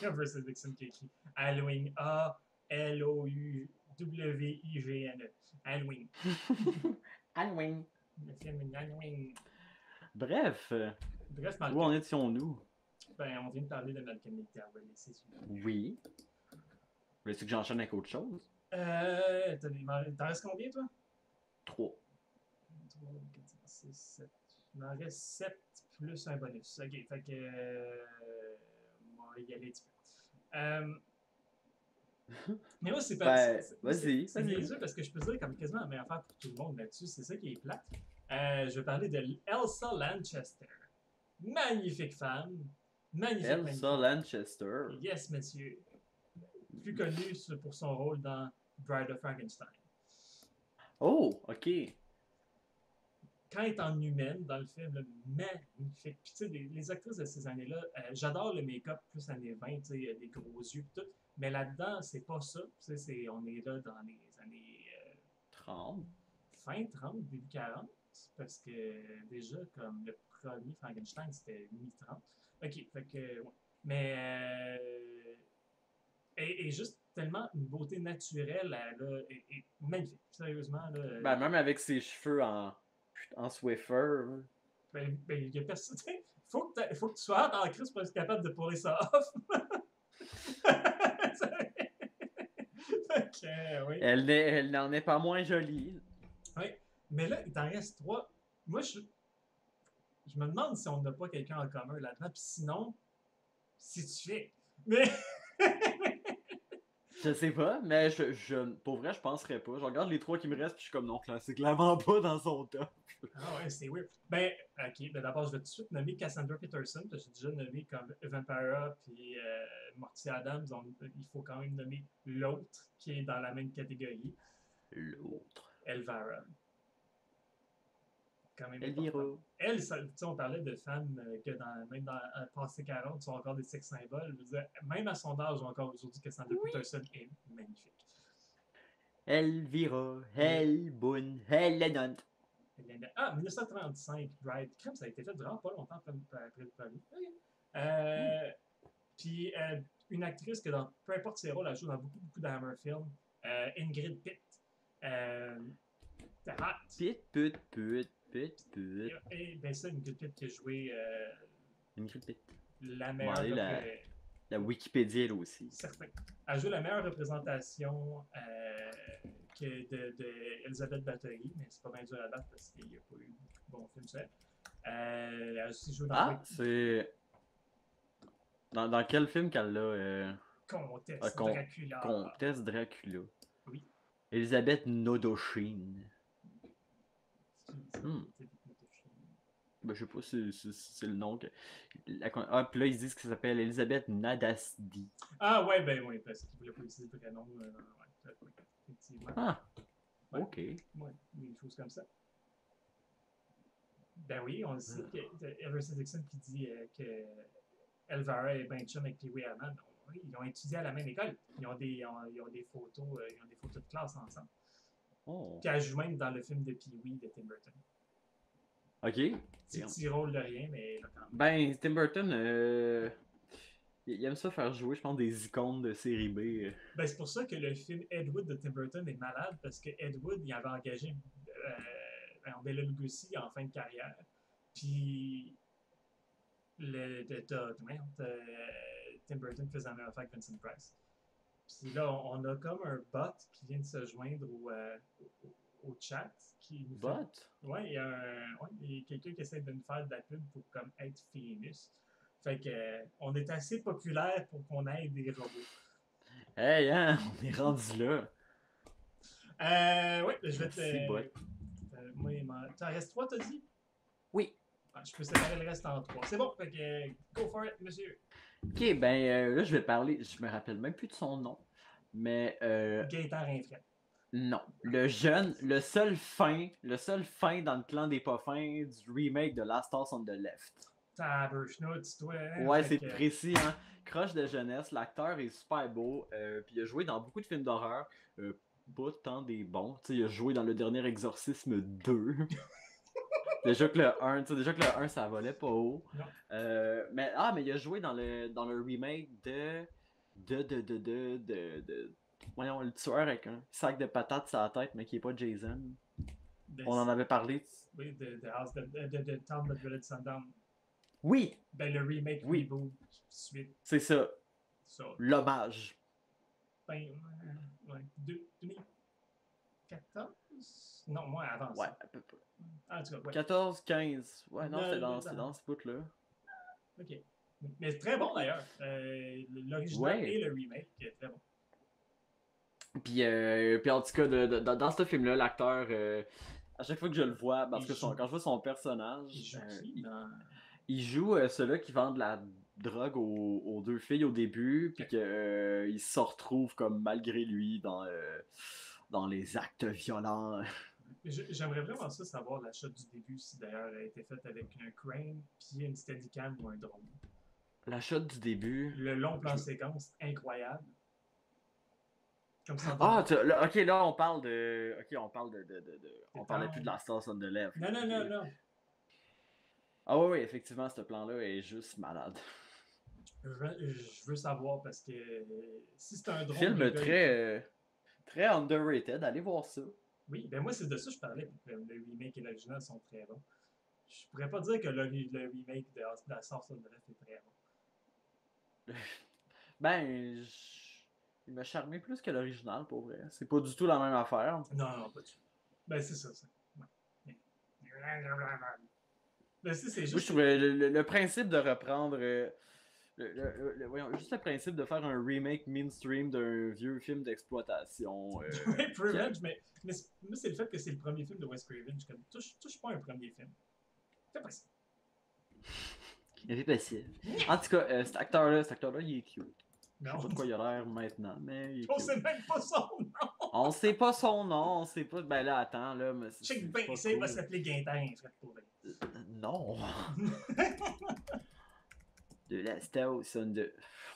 Speaker 2: Versus Dixon qui écrit Halloween. A-L-O-U-W-I-G-N-E. Halloween.
Speaker 1: Halloween.
Speaker 2: Le film Halloween.
Speaker 1: Bref.
Speaker 2: Malcolm.
Speaker 1: Où en étions-nous?
Speaker 2: Ben, on vient de parler de Malcolm McDowell.
Speaker 1: Oui. Veux-tu que j'enchaîne avec autre chose?
Speaker 2: T'en restes combien, toi?
Speaker 1: 3.
Speaker 2: 3, 4, 5, 6, 7. Il m'en reste 7 plus un bonus. Ok, fait que. On va y aller un petit peu. Mais moi, c'est pas.
Speaker 1: Vas-y.
Speaker 2: C'est niaiseux parce que je peux dire comme quasiment la meilleure affaire pour tout le monde là-dessus. C'est ça qui est plate. Je vais parler de Elsa Lanchester. Magnifique femme. Magnifique,
Speaker 1: Elsa
Speaker 2: magnifique.
Speaker 1: Lanchester.
Speaker 2: Yes, monsieur. Plus connu pour son rôle dans Bride of Frankenstein.
Speaker 1: Oh, ok.
Speaker 2: Quand elle est en humaine dans le film, là, magnifique. Puis, tu sais, les actrices de ces années-là, j'adore le make-up plus années 20, tu sais, des gros yeux et tout. Mais là-dedans, c'est pas ça. Tu sais, on est là dans les années
Speaker 1: 30.
Speaker 2: fin 30, début 40. Parce que déjà, comme le premier Frankenstein, c'était mi-30. Ok, fait que, ouais. Mais, et juste tellement une beauté naturelle, là, est magnifique. Sérieusement, là.
Speaker 1: Ben, même avec ses cheveux en Swiffer.
Speaker 2: Ben, il y a personne. Faut que tu sois hâte en crise pour être capable de puller ça off. Ok, oui.
Speaker 1: Elle n'en est pas moins jolie.
Speaker 2: Oui. Mais là, il t'en reste trois. Moi, je me demande si on n'a pas quelqu'un en commun là-dedans. Puis sinon, si tu fais. Mais.
Speaker 1: Je sais pas, mais pour vrai, je penserais pas. Je regarde les trois qui me restent, puis je suis comme non, c'est clairement pas dans son top.
Speaker 2: Ah ouais, c'est weird. Ben, ok, ben d'abord, je vais tout de suite nommer Cassandra Peterson, parce que j'ai déjà nommé comme Vampira puis Morty Adams. Il faut quand même nommer l'autre qui est dans la même catégorie,
Speaker 1: L'autre.
Speaker 2: Elvira. Quand même important.
Speaker 1: Elvira.
Speaker 2: Elle, on parlait de femmes que même dans passé 40 sont encore des sex symboles. Je veux dire, même à son âge, encore aujourd'hui, Cassandra Peterson est magnifique.
Speaker 1: Elvira,
Speaker 2: Et
Speaker 1: Hellbound, Hellenant.
Speaker 2: Ah, 1935, Bride. Crème, ça a été fait vraiment pas longtemps après le premier. Okay. Puis une actrice que dans peu importe ses rôles, elle joue dans beaucoup de Hammer films. Ingrid Pitt. The Hot.
Speaker 1: Pit.
Speaker 2: Et ben ça, Ingrid Pitt qui a joué
Speaker 1: Ingrid Pitt.
Speaker 2: la meilleure.
Speaker 1: La Wikipédia, elle aussi.
Speaker 2: Certain. Elle joue la meilleure représentation de Elizabeth Bathory, mais c'est pas bien dur à battre parce qu'il n'y a pas eu beaucoup de bons films sur elle. Elle a aussi joué dans
Speaker 1: c'est. Dans quel film qu'elle a
Speaker 2: Comtesse Dracula.
Speaker 1: Comtesse Dracula.
Speaker 2: Oui.
Speaker 1: Elisabeth Nodoshin. Ben, je sais pas si c'est le nom que. Puis là, ils disent que ça s'appelle Elisabeth Nadasdi.
Speaker 2: Ah, ouais, ben oui, parce qu'ils voulaient pas utiliser le prénom. Ouais, effectivement.
Speaker 1: Ah,
Speaker 2: ouais.
Speaker 1: ok.
Speaker 2: Ouais, des choses comme ça. Ben oui, on le sait que Everett Dixon qui dit que Elvira est ben chum avec Pee Wee Herman. Oui, ils ont étudié à la même école. Ils ont des photos, ils ont des photos de classe ensemble.
Speaker 1: Oh.
Speaker 2: Qui joue même dans le film de Pee Wee de Tim Burton.
Speaker 1: Ok.
Speaker 2: Petit rôle de rien, mais là, quand même.
Speaker 1: Ben, Tim Burton, il aime ça faire jouer, je pense, des icônes de série B.
Speaker 2: Ben, c'est pour ça que le film Ed Wood de Tim Burton est malade, parce que Ed Wood, il avait engagé Bela Lugosi en fin de carrière. Puis, Tim Burton faisait la même affaire que Vincent Price. Puis là, on a comme un bot qui vient de se joindre au chat.
Speaker 1: Bot?
Speaker 2: Ouais, il y a quelqu'un qui essaie de nous faire de la pub pour comme être famous. Fait que on est assez populaire pour qu'on ait des robots.
Speaker 1: Hey, hein, on est rendu là.
Speaker 2: Ouais, je vais te. T'en restes 3, t'as dit?
Speaker 1: Oui.
Speaker 2: Je peux séparer le reste en 3. C'est bon, fait que go for it, monsieur.
Speaker 1: Ok, ben là, je vais parler. Je me rappelle même plus de son nom. Mais.
Speaker 2: Gaëtan Rinfret.
Speaker 1: Non. Le seul fin dans le clan des pas fins du remake de Last House on the Left.
Speaker 2: Taberschnutz, toi. Hein,
Speaker 1: ouais, c'est précis, hein. Croche de jeunesse, l'acteur est super beau. Puis il a joué dans beaucoup de films d'horreur. Pas tant des bons. T'sais, il a joué dans le dernier Exorcisme 2. déjà que le 1, ça volait pas haut. Mais il a joué dans le remake voyons, le tueur avec un sac de patates sur la tête, mais qui est pas Jason. On en avait parlé.
Speaker 2: Oui, de Town That Dreaded Sundown.
Speaker 1: Oui!
Speaker 2: Ben, le remake, reboot, suite.
Speaker 1: C'est ça. L'hommage.
Speaker 2: Ben, ouais. 2014? Non, moi, avant
Speaker 1: ouais,
Speaker 2: ça.
Speaker 1: À peu près.
Speaker 2: En tout cas, ouais.
Speaker 1: 14, 15. Ouais, non, c'est dans ce bout-là.
Speaker 2: Ok. Mais c'est très bon, d'ailleurs. L'original et le remake, très bon.
Speaker 1: Puis en tout cas, dans ce film-là, l'acteur, à chaque fois que je le vois, parce que quand je vois son personnage, Il joue ceux-là qui vendent de la drogue aux deux filles au début, puis
Speaker 2: Ok.
Speaker 1: qu'il se retrouve comme malgré lui dans les actes violents.
Speaker 2: J'aimerais vraiment ça savoir la shot du début, si d'ailleurs elle a été faite avec un crane, puis une steadicam ou un drone.
Speaker 1: La shot du début.
Speaker 2: Le long plan
Speaker 1: je-
Speaker 2: séquence, incroyable. Comme ça dans
Speaker 1: Ah, ok, là on parle de. Ok, on parle
Speaker 2: des
Speaker 1: on parlait plus
Speaker 2: temps.
Speaker 1: de la Stars on the Left.
Speaker 2: Non, non,
Speaker 1: Ok.
Speaker 2: non, non.
Speaker 1: Ah oui, oui, effectivement, ce plan-là est juste malade.
Speaker 2: Je veux savoir parce que si c'est un drone, le
Speaker 1: Film
Speaker 2: gars il fait.
Speaker 1: très underrated, allez voir ça.
Speaker 2: Oui, ben moi c'est de ça que je parlais. Le remake et l'original sont très bons. Je pourrais pas dire que le remake de la Source of the Left est très
Speaker 1: Ben, il m'a charmé plus que l'original, pour vrai. C'est pas du tout la même affaire.
Speaker 2: bon. Non, non, pas du tout. Ben c'est ça. Ouais. Ben c'est
Speaker 1: Moi, je
Speaker 2: juste.
Speaker 1: trouvais le principe de reprendre. Voyons, juste le principe de faire un remake mainstream d'un vieux film d'exploitation.
Speaker 2: Rape
Speaker 1: qui a-
Speaker 2: Revenge, mais moi c'est le fait que c'est le premier film de Wes Craven. Je comme, touche pas un premier film. Fais pas ça.
Speaker 1: C'est possible. En tout cas, cet acteur-là, il est cute. Je sais
Speaker 2: Non.
Speaker 1: pas de quoi il a l'air maintenant, mais il est
Speaker 2: On
Speaker 1: cute.
Speaker 2: sait même pas son nom.
Speaker 1: On sait pas son nom, on sait pas. Ben là, attends, là, mais
Speaker 2: Check
Speaker 1: c'est
Speaker 2: bien,
Speaker 1: pas
Speaker 2: ça il va
Speaker 1: cool.
Speaker 2: s'appeler Gaintin, frère pour vrai.
Speaker 1: Non. De la Star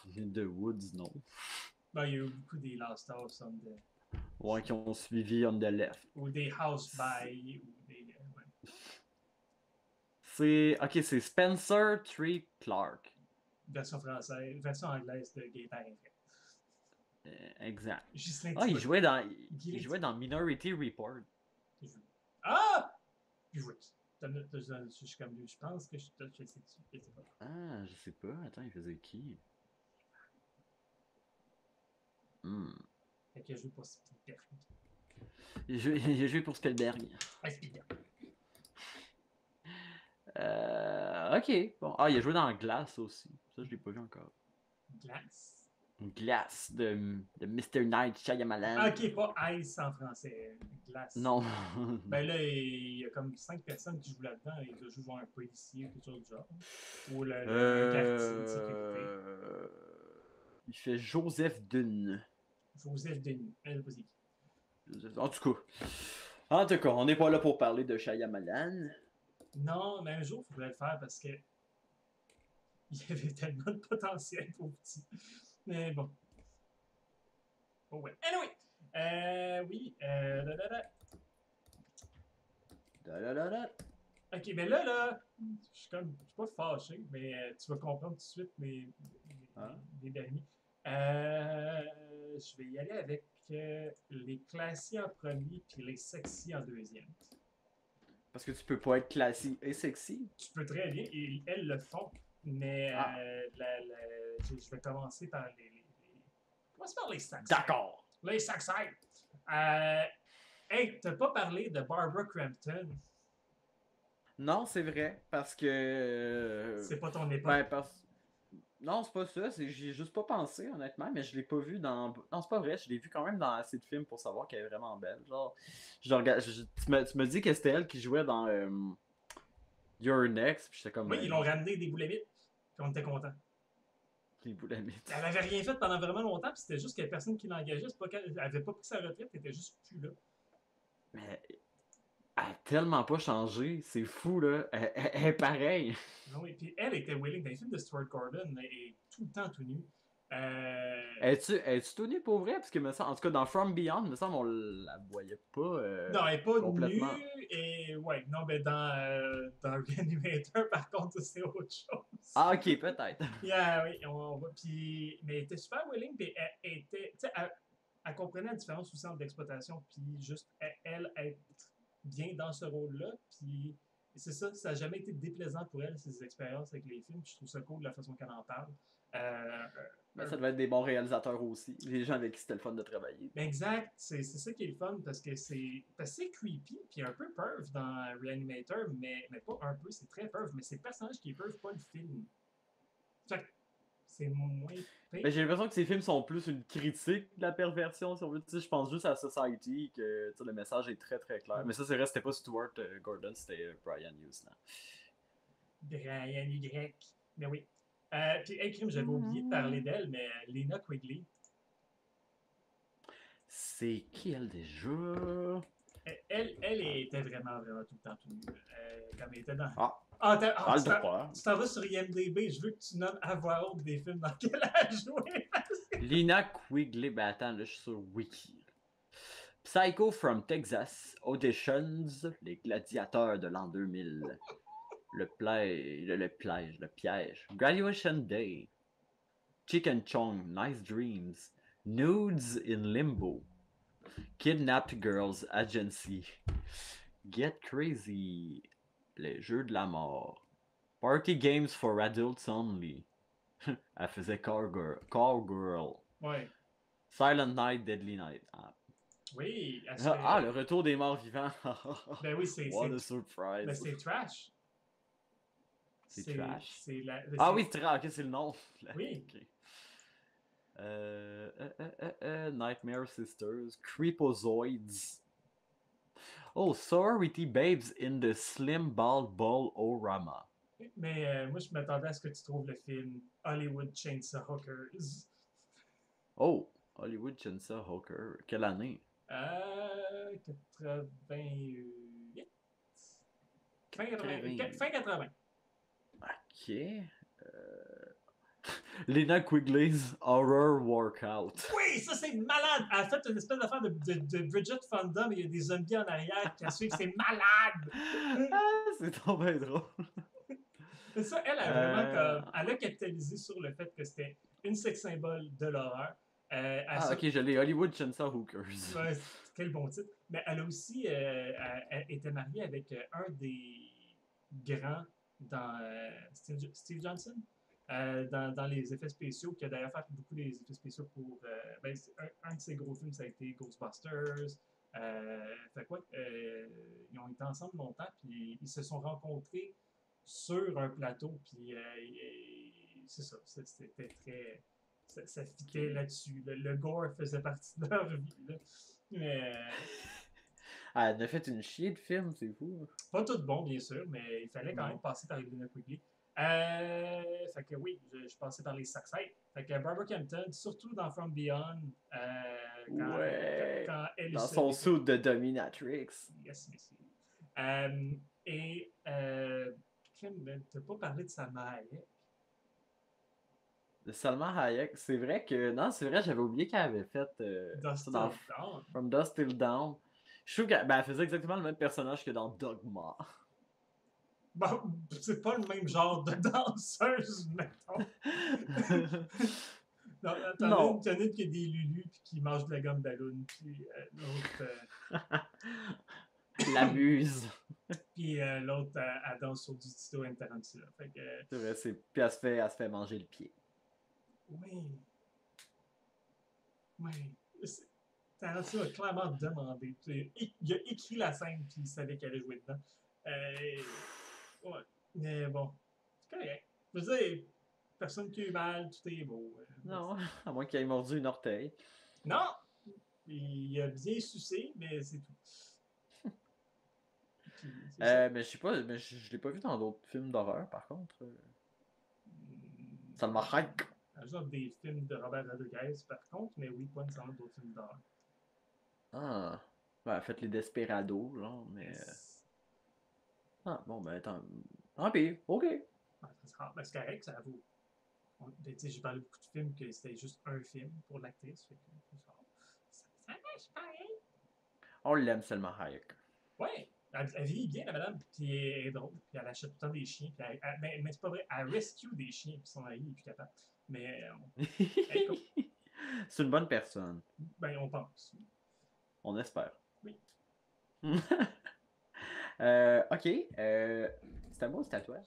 Speaker 1: de Woods, non.
Speaker 2: Ben, il y a eu beaucoup des Last House on the...
Speaker 1: Ouais, qui ont suivi On the Left.
Speaker 2: ou des House by, ou des. Ouais.
Speaker 1: Ok, c'est Spencer Tree Clark.
Speaker 2: Version française, version anglaise de Gaintin, frère.
Speaker 1: Exact.
Speaker 2: Ghislain
Speaker 1: Ah, il
Speaker 2: Guillet.
Speaker 1: jouait dans Minority Report.
Speaker 2: Ah! Puis oui. Je suis comme lui, je pense que je sais pas.
Speaker 1: Ah, je sais pas. Attends, il faisait qui? Hmm.
Speaker 2: Fait que je joue pour Spielberg.
Speaker 1: Il a joué pour Spielberg.
Speaker 2: Ah, Spielberg.
Speaker 1: Ok. Bon. Ah, il a joué dans Glass aussi. Ça, je l'ai pas vu encore.
Speaker 2: Glace.
Speaker 1: Glass de Mr. Night Shyamalan.
Speaker 2: Ah, ok, pas Ice en français. Glace.
Speaker 1: Non.
Speaker 2: Ben là, il y a comme 5 personnes qui jouent là-dedans. Il doit jouer genre un policier ou quelque chose du genre. Ou le gardien de sécurité.
Speaker 1: Il fait Joseph Dunn.
Speaker 2: Joseph Denis. Elle, pas c'est qui.
Speaker 1: En tout cas, on n'est pas là pour parler de Shyamalan.
Speaker 2: Non, mais un jour, il faudrait le faire parce que il y avait tellement de potentiel pour petit. Mais bon. Oh ouais. Anyway. Oui. Ok, mais là, je suis pas fâché, mais tu vas comprendre tout de suite mes derniers. Je vais y aller avec les classiques en premier puis les sexy en deuxième.
Speaker 1: Parce que tu peux pas être classique et sexy.
Speaker 2: Tu peux très bien, et elles le font, mais je vais commencer par commence par les sacs.
Speaker 1: D'accord.
Speaker 2: Les sacs. Hey, t'as pas parlé de Barbara Crampton.
Speaker 1: Non, c'est vrai, parce que...
Speaker 2: C'est pas ton époque.
Speaker 1: Ben, non, c'est pas ça, j'y ai juste pas pensé, honnêtement, mais je l'ai pas vu dans... Non, c'est pas vrai, je l'ai vu quand même dans assez de films pour savoir qu'elle est vraiment belle. Genre, tu me dis que c'était elle qui jouait dans Your Next, puis j'étais comme...
Speaker 2: Oui, ils l'ont ramené des boulamites, puis on était contents.
Speaker 1: Les boulamites.
Speaker 2: Elle avait rien fait pendant vraiment longtemps, puis c'était juste qu'il y a personne qui l'engageait. Elle avait pas pris sa retraite, elle était juste plus là.
Speaker 1: Mais elle a tellement pas changé, c'est fou, là. Elle est pareille.
Speaker 2: Non, et puis elle était willing. Dans les films de Stuart Gordon, elle est tout le temps tout nue.
Speaker 1: Es-tu tout nu pour vrai? Parce que, en tout cas, dans From Beyond, me semble, on la voyait pas
Speaker 2: non, elle est pas
Speaker 1: complètement.
Speaker 2: nue. Et ouais, non, mais dans Reanimator, par contre, c'est autre chose.
Speaker 1: Ah, ok, peut-être.
Speaker 2: Yeah, oui, on va. Puis, mais elle était super willing, puis elle était. Tu sais, elle comprenait la différence aussi entre l'exploitation, puis juste elle être bien dans ce rôle-là. Puis, c'est ça, ça n'a jamais été déplaisant pour elle, ses expériences avec les films. Je trouve ça cool de la façon qu'elle en parle.
Speaker 1: Mais ça devait être des bons réalisateurs aussi. Les gens avec qui c'était le fun de travailler.
Speaker 2: Ben exact, c'est ça qui est le fun parce que c'est creepy puis un peu perv dans Reanimator, mais pas un peu, c'est très perv, mais c'est le personnage qui est perv, pas le film. Fait que c'est moins pire.
Speaker 1: Mais j'ai l'impression que ces films sont plus une critique de la perversion, si on veut. Tu sais, je pense juste à Society, que tu sais, le message est très très clair. Mais ça, c'est vrai, c'était pas Stuart Gordon, c'était Brian Hughes.
Speaker 2: Brian Y. Mais oui. Puis, hey, crime, j'avais oublié de parler d'elle, mais Lena Quigley.
Speaker 1: C'est qui elle déjà?
Speaker 2: Elle était vraiment, vraiment tout le temps tout nue. Comme elle était dans.
Speaker 1: Ah,
Speaker 2: Ah,
Speaker 1: le droit.
Speaker 2: tu t'en vas sur IMDb, je veux que tu nommes à voix haute des films dans lesquels elle a joué.
Speaker 1: Lina Quigley, ben attends, là, je suis sur Wiki. Psycho from Texas, Auditions, Les Gladiateurs de l'an 2000, le piège, Graduation Day, Chicken Chong, Nice Dreams, Nudes in Limbo, Kidnapped Girls Agency, Get Crazy, Les Jeux de la mort, Party Games for Adults Only, elle faisait Call Girl,
Speaker 2: Ouais.
Speaker 1: Silent Night, Deadly Night.
Speaker 2: Oui, elle se
Speaker 1: Ah,
Speaker 2: fait.
Speaker 1: le retour des morts vivants.
Speaker 2: Ben oui,
Speaker 1: What a
Speaker 2: ben,
Speaker 1: surprise.
Speaker 2: c'est trash.
Speaker 1: C'est trash.
Speaker 2: Ah
Speaker 1: oui, c'est trash. Ok, c'est le nom.
Speaker 2: Oui.
Speaker 1: Okay. Nightmare Sisters. Creepozoids. Oh, Sorority Babes in the Slim Ball Ball-O-Rama.
Speaker 2: Mais moi, je m'attendais à ce que tu trouves le film Hollywood Chainsaw Hookers.
Speaker 1: Oh, Hollywood Chainsaw Hooker. Quelle année?
Speaker 2: 88. Fin 80.
Speaker 1: Ok. Lena Quigley's Horror Workout.
Speaker 2: Oui, ça c'est malade! Elle a fait une espèce d'affaire de Bridget Fonda, mais il y a des zombies en arrière qui la suivent. C'est malade!
Speaker 1: C'est trop bien drôle.
Speaker 2: Ça, elle a vraiment comme. Elle a capitalisé sur le fait que c'était une sex symbole de l'horreur.
Speaker 1: Ok, je l'ai. Hollywood Chainsaw Hookers.
Speaker 2: Ouais, quel bon titre. Mais elle a aussi elle était mariée avec un des grands dans Steve Johnson. Dans les effets spéciaux, qui a d'ailleurs fait beaucoup des effets spéciaux pour. Ben, un de ses gros films, ça a été Ghostbusters. Fait quoi? Ils ont été ensemble longtemps, puis ils se sont rencontrés sur un plateau, puis c'est ça. C'était très. Ça fitait là-dessus. Le gore faisait partie de leur vie. Là. Mais.
Speaker 1: Elle a fait une chier de film, c'est fou.
Speaker 2: Pas tout bon, bien sûr, mais il fallait quand même passer par Lena Quigley. Fait que oui, je passais par les succès. Fait que Barbara Campton, surtout dans From Beyond, quand elle
Speaker 1: dans son suit de dominatrix.
Speaker 2: Yes, monsieur. Et t'as pas parlé de Salma Hayek.
Speaker 1: De Salma Hayek, c'est vrai que. Non, c'est vrai, j'avais oublié qu'elle avait fait.
Speaker 2: Dust
Speaker 1: dans
Speaker 2: Till Dawn.
Speaker 1: From Dust Till Dawn. Je trouve qu'elle faisait exactement le même personnage que dans Dogma.
Speaker 2: Bon, c'est pas le même genre de danseuse, mettons. T'en as une qui a des lulus puis qui mange de la gomme ballon, puis l'autre.
Speaker 1: La muse.
Speaker 2: Puis l'autre, elle danse sur du Tito and Tarantino. Fait que.
Speaker 1: C'est vrai, puis elle se fait manger le pied.
Speaker 2: Oui. Oui. Tarantino a clairement demandé. Il a écrit la scène, puis il savait qu'elle allait jouer dedans. Ouais. Mais bon, c'est correct. Je veux dire, personne qui a eu mal, tout est beau.
Speaker 1: Non, à moins qu'il ait mordu une orteil.
Speaker 2: Non! Il a bien sucé, mais c'est tout.
Speaker 1: Mais je sais pas, mais je l'ai pas vu dans d'autres films d'horreur, par contre. Ça me hype.
Speaker 2: Genre des films de Robert Rodriguez, par contre, mais oui, pas nécessairement d'autres films d'horreur.
Speaker 1: Ah. Ouais, faites les Desperados, genre, mais.
Speaker 2: Yes.
Speaker 1: Ah, bon, ben, attends. Ah, pis, ok.
Speaker 2: Ben, c'est correct, ça vaut. J'ai parlé beaucoup de films que c'était juste un film pour l'actrice. Ça marche pareil.
Speaker 1: On l'aime seulement, Hayek.
Speaker 2: Ouais, elle vit bien, la madame, puis elle est drôle, puis elle achète tout le temps des chiens. Puis mais c'est pas vrai, elle rescue des chiens, puis son mari est plus capable. Mais.
Speaker 1: C'est une bonne personne.
Speaker 2: Ben, on pense.
Speaker 1: On espère.
Speaker 2: Oui.
Speaker 1: Ok. C'est à moi ou c'est à toi?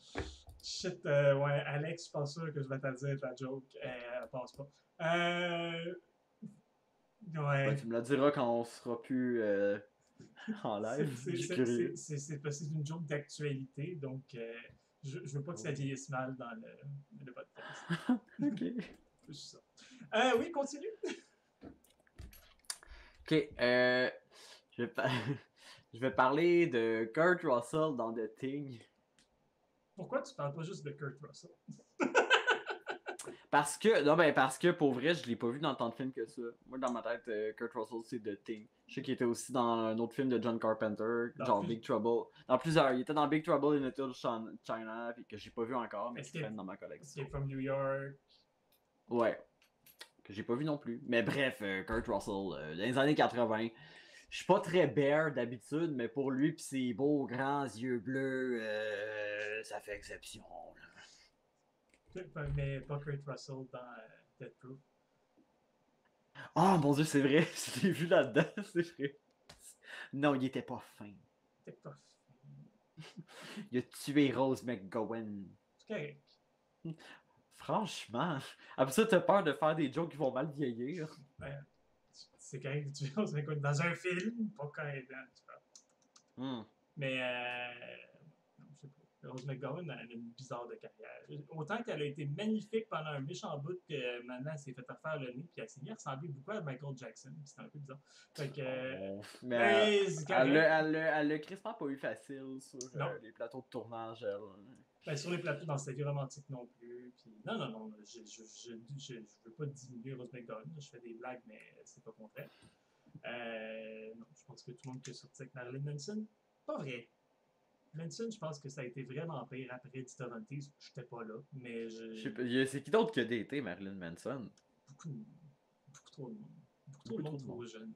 Speaker 2: Shit, ouais, Alex, je suis pas sûr que je vais te dire la joke. Elle passe pas. Ouais.
Speaker 1: Tu me la diras quand on sera plus en live.
Speaker 2: C'est une joke d'actualité, donc je veux pas que ça vieillisse mal dans le podcast.
Speaker 1: Ok.
Speaker 2: C'est ça. Oui, continue.
Speaker 1: Ok. Je vais parler de Kurt Russell dans The Thing.
Speaker 2: Pourquoi tu parles pas juste de Kurt Russell?
Speaker 1: Parce que pour vrai, je l'ai pas vu dans tant de films que ça. Moi, dans ma tête, Kurt Russell, c'est The Thing. Je sais qu'il était aussi dans un autre film de John Carpenter,
Speaker 2: Dans
Speaker 1: genre
Speaker 2: plus...
Speaker 1: Big Trouble. Dans plusieurs. Il était dans Big Trouble in Little China, puis que j'ai pas vu encore, mais qui
Speaker 2: Escape,
Speaker 1: traîne dans ma collection.
Speaker 2: Escape from New York.
Speaker 1: Ouais, que j'ai pas vu non plus. Mais bref, Kurt Russell, dans les années 80. Je suis pas très bear d'habitude, mais pour lui pis ses beaux grands yeux bleus, ça fait exception. Là.
Speaker 2: Mais pas Kurt Russell dans Death Proof.
Speaker 1: Oh mon dieu, c'est vrai, je l'ai vu là-dedans, c'est vrai. Non, il était pas fin.
Speaker 2: C'est pas
Speaker 1: Il a tué Rose McGowan.
Speaker 2: C'est correct.
Speaker 1: Franchement, après ça, t'as peur de faire des jokes qui vont mal vieillir.
Speaker 2: Ben, c'est correct de tuer Rose McGowan dans un film, pas quand elle est dans, tu vois. Mais non, je sais pas. Rose McGowan, elle a une bizarre de carrière. Autant qu'elle a été magnifique pendant un méchant bout que maintenant elle s'est fait refaire le nez, puis elle s'est mis à ressembler beaucoup à Michael Jackson. C'était un peu bizarre. Fait que.
Speaker 1: Oh, mais
Speaker 2: C'est correct.
Speaker 1: elle a crispement pas eu facile sur
Speaker 2: Non.
Speaker 1: les plateaux de tournage. Elle.
Speaker 2: Ben, sur les plateaux, dans sa vie romantique non plus. Puis, non, je veux pas diminuer Rose McGowan. Je fais des blagues, mais c'est pas concret. Non, je pense que tout le monde qui est sorti avec Marilyn Manson, pas vrai. Manson, je pense que ça a été vraiment pire après Dita Von Teese. J'étais pas là, mais
Speaker 1: C'est qui d'autre qui a daté Marilyn Manson?
Speaker 2: beaucoup trop de monde. Beaucoup trop de monde trop jeune.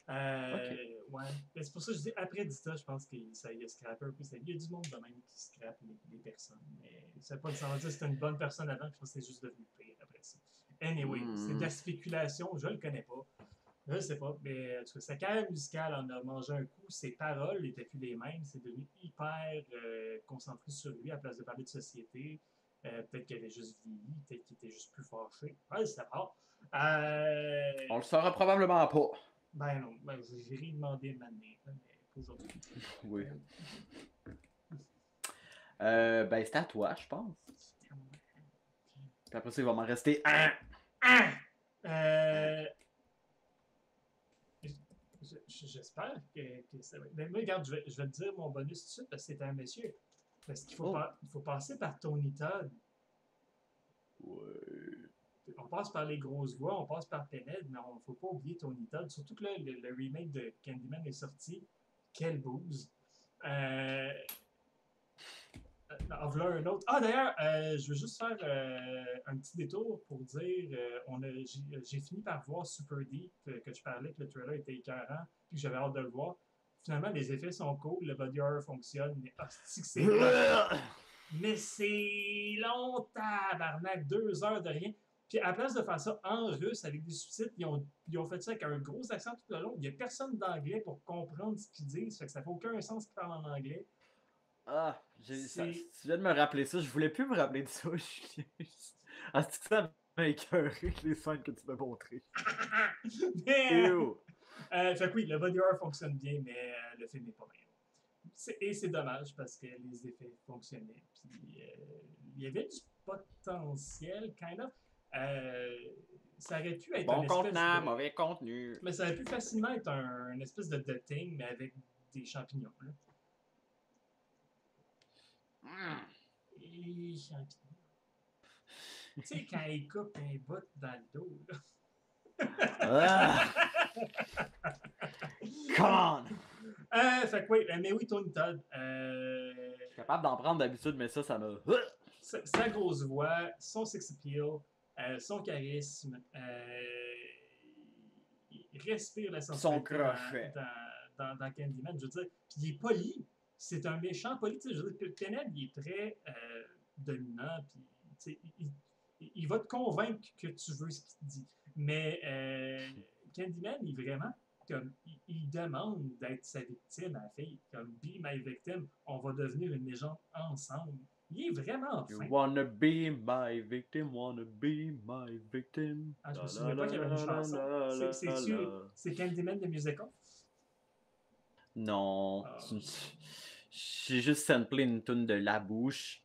Speaker 1: Okay.
Speaker 2: Ouais. Mais c'est pour ça que je dis après Dita, je pense qu'il a scrappé un peu sa vie. Il y a du monde de même qui scrape les personnes. Mais ça veut pas dire que c'était une bonne personne avant, je pense que c'est juste devenu pire après ça. Anyway, c'est de la spéculation, je le connais pas. Je sais pas, mais en tout cas, sa carrière musicale en a mangé un coup. Ses paroles n'étaient plus les mêmes. C'est devenu hyper concentré sur lui à la place de parler de société. Peut-être qu'il avait juste vieilli, peut-être qu'il était juste plus fâché. Ouais, c'est pas.
Speaker 1: On le saura probablement pas.
Speaker 2: Ben non, ben, j'ai demandé de m'amener, mais pas aujourd'hui.
Speaker 1: Oui. Ben, c'est à toi, je pense. Puis après ça, il va m'en rester un.
Speaker 2: J'espère que ça va. Mais moi, regarde, je vais te dire mon bonus tout de suite parce que c'est un monsieur. Parce qu'il faut, il faut passer par Tony Todd.
Speaker 1: Ouais.
Speaker 2: On passe par les grosses voix, on passe par Pinhead, mais il ne faut pas oublier Tony Todd. Surtout que là, le remake de Candyman est sorti. Quelle bouse! En voilà un autre. Ah, d'ailleurs, je veux juste faire un petit détour pour dire j'ai fini par voir Super Deep, que je parlais que le trailer était écœurant, puis que j'avais hâte de le voir. Finalement, les effets sont cool, le body horror fonctionne, mais hostie que c'est mais c'est long, tabarnak, 2 heures de rien. Puis à la place de faire ça en russe avec des sous-titres, ils ont fait ça avec un gros accent tout le long. Il n'y a personne d'anglais pour comprendre ce qu'ils disent, fait que ça fait aucun sens qu'ils parlent en anglais.
Speaker 1: Ah, tu viens de me rappeler ça. Je voulais plus me rappeler de ça. Ah, c'est que ça m'a écœuré les scènes que tu m'as montrées.
Speaker 2: Mais, fait que oui, le body horror fonctionne bien, mais le film n'est pas bien. Et c'est dommage parce que les effets fonctionnaient. Puis il y avait du potentiel, kind of. Ça aurait pu être
Speaker 1: bon contenant, mauvais contenu.
Speaker 2: Mais ça aurait pu facilement être une espèce de The Thing, mais avec des champignons. Là. Et champignons. Tu sais, quand il coupe un bout dans le dos, là.
Speaker 1: Come on!
Speaker 2: Fait que oui, mais oui, Tony Todd.
Speaker 1: Je suis capable d'en prendre d'habitude, mais ça me.
Speaker 2: Sa grosse voix, son sex appeal, son charisme, il respire la sensualité dans Candyman. Je veux dire, puis il est poli. C'est un méchant poli. Je veux dire, Pinhead, il est très dominant. Puis, il va te convaincre que tu veux ce qu'il te dit. Mais Candyman, il est vraiment comme il demande d'être sa victime à la fille. Comme be my victim, on va devenir une légende ensemble. Il est vraiment fin.
Speaker 1: You wanna be my victim, wanna be my victim.
Speaker 2: Ah, je me souviens pas qu'il y avait une chanson. C'est Candyman de Musical?
Speaker 1: Non. J'ai juste samplé une toune de La Bouche.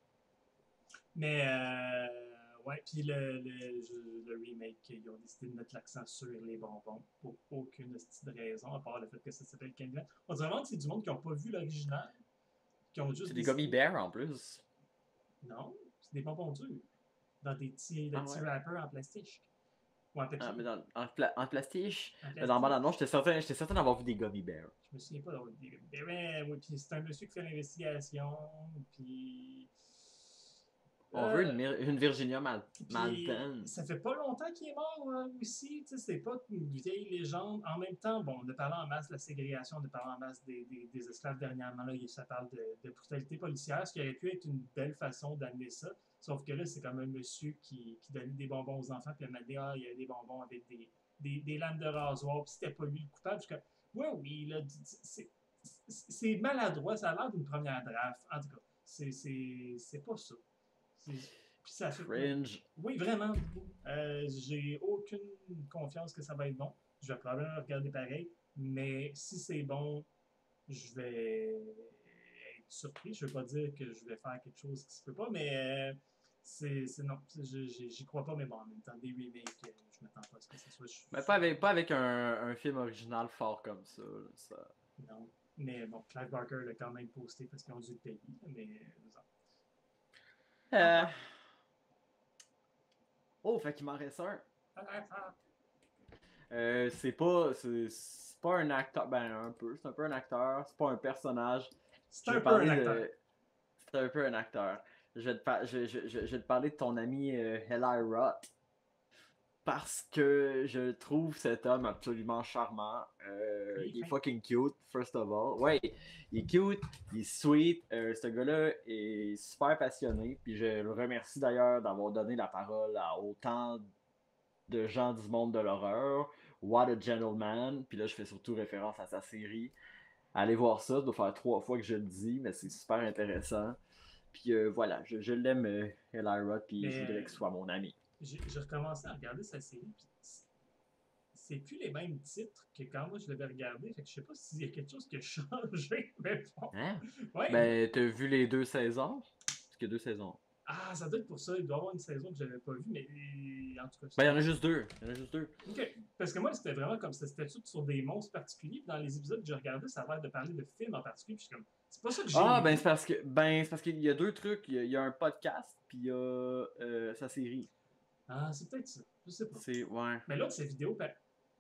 Speaker 2: Mais ouais, puis le remake, ils ont décidé de mettre l'accent sur les bonbons pour aucune raison, à part le fait que ça s'appelle Candyman. On dirait vraiment que c'est du monde qui n'ont pas vu l'original.
Speaker 1: C'est des gummy bears en plus.
Speaker 2: Non, c'est des bonbons durs. Dans des petits
Speaker 1: Ah ouais?
Speaker 2: wrappers en plastique. Ou en
Speaker 1: Ah,
Speaker 2: papier.
Speaker 1: mais en plastique.
Speaker 2: En
Speaker 1: Mais dans le bande
Speaker 2: plastique.
Speaker 1: annonce, j'étais certain d'avoir vu des gummy bears.
Speaker 2: Je me souviens pas d'avoir des. Ben, oui, puis c'est un monsieur qui fait l'investigation. Puis.
Speaker 1: On veut
Speaker 2: Euh,
Speaker 1: une Virginia
Speaker 2: Puis
Speaker 1: Malton.
Speaker 2: ça fait pas longtemps qu'il est mort aussi, tu sais, c'est pas une vieille légende. En même temps, bon, de parler en masse de la ségrégation, de parler en masse des esclaves dernièrement, là, ça parle de brutalité policière, ce qui aurait pu être une belle façon d'amener ça. Sauf que là, c'est comme un monsieur qui donnait des bonbons aux enfants, puis il m'a dit, ah, il y a des bonbons avec des lames de rasoir, puis c'était pas lui le coupable. Je suis comme, ouais, oui, là, c'est maladroit, ça a l'air d'une première draft. En tout cas, c'est pas ça. Puis ça fait.
Speaker 1: Cringe.
Speaker 2: Oui, vraiment beaucoup. J'ai aucune confiance que ça va être bon. Je vais probablement le regarder pareil. Mais si c'est bon, je vais être surpris. Je ne veux pas dire que je vais faire quelque chose qui se peut pas, mais c'est non. J'y crois pas, mais bon, en même temps, des remakes, je m'attends pas à ce que ce soit.
Speaker 1: Mais pas avec un film original fort comme ça. Là, ça...
Speaker 2: Non. Mais bon, Clive Barker l'a quand même posté parce qu'ils ont dû le payer. Mais non.
Speaker 1: Euh... Oh, fait qu'il m'en reste un. C'est pas un acteur. Ben, un peu. C'est un peu un acteur. C'est pas un personnage.
Speaker 2: C'est
Speaker 1: Je
Speaker 2: un
Speaker 1: vais
Speaker 2: peu un
Speaker 1: parler
Speaker 2: acteur.
Speaker 1: de. C'est un peu un acteur. Je vais te parler de ton ami Eli Roth. Parce que je trouve cet homme absolument charmant. Il est
Speaker 2: Fin.
Speaker 1: fucking cute, first of all. Ouais, il est cute, il est sweet. Ce gars-là est super passionné. Puis je le remercie d'ailleurs d'avoir donné la parole à autant de gens du monde de l'horreur. What a Gentleman. Puis là, je fais surtout référence à sa série. Allez voir ça, ça doit faire 3 fois que je le dis, mais c'est super intéressant. Puis voilà, je l'aime, Eli Roth, puis je
Speaker 2: Mais
Speaker 1: voudrais qu'il soit mon ami.
Speaker 2: j'ai recommencé à regarder sa série, puis c'est plus les mêmes titres que quand moi je l'avais regardé. Fait que je sais pas s'il y a quelque chose qui a changé, mais bon.
Speaker 1: Hein?
Speaker 2: Ouais.
Speaker 1: Ben, t'as vu les 2 saisons? Parce qu'il y a 2 saisons.
Speaker 2: Ah, ça doit être pour ça. Il doit y avoir une saison que j'avais pas vue, mais en tout cas,
Speaker 1: Ben, il y en
Speaker 2: c'était.
Speaker 1: a juste deux. Il y en a juste deux.
Speaker 2: Ok. Parce que moi, c'était vraiment comme ça. C'était tout sur des monstres particuliers. Puis dans les épisodes que j'ai regardés, ça a l'air de parler de films en particulier. Puis je suis comme, c'est pas ça que j'ai
Speaker 1: Ah,
Speaker 2: vu.
Speaker 1: c'est parce qu'il y a deux trucs. Il y a un podcast, puis il y a sa série.
Speaker 2: Ah, c'est peut-être ça. Je sais pas.
Speaker 1: C'est, ouais.
Speaker 2: Mais l'autre, c'est vidéo.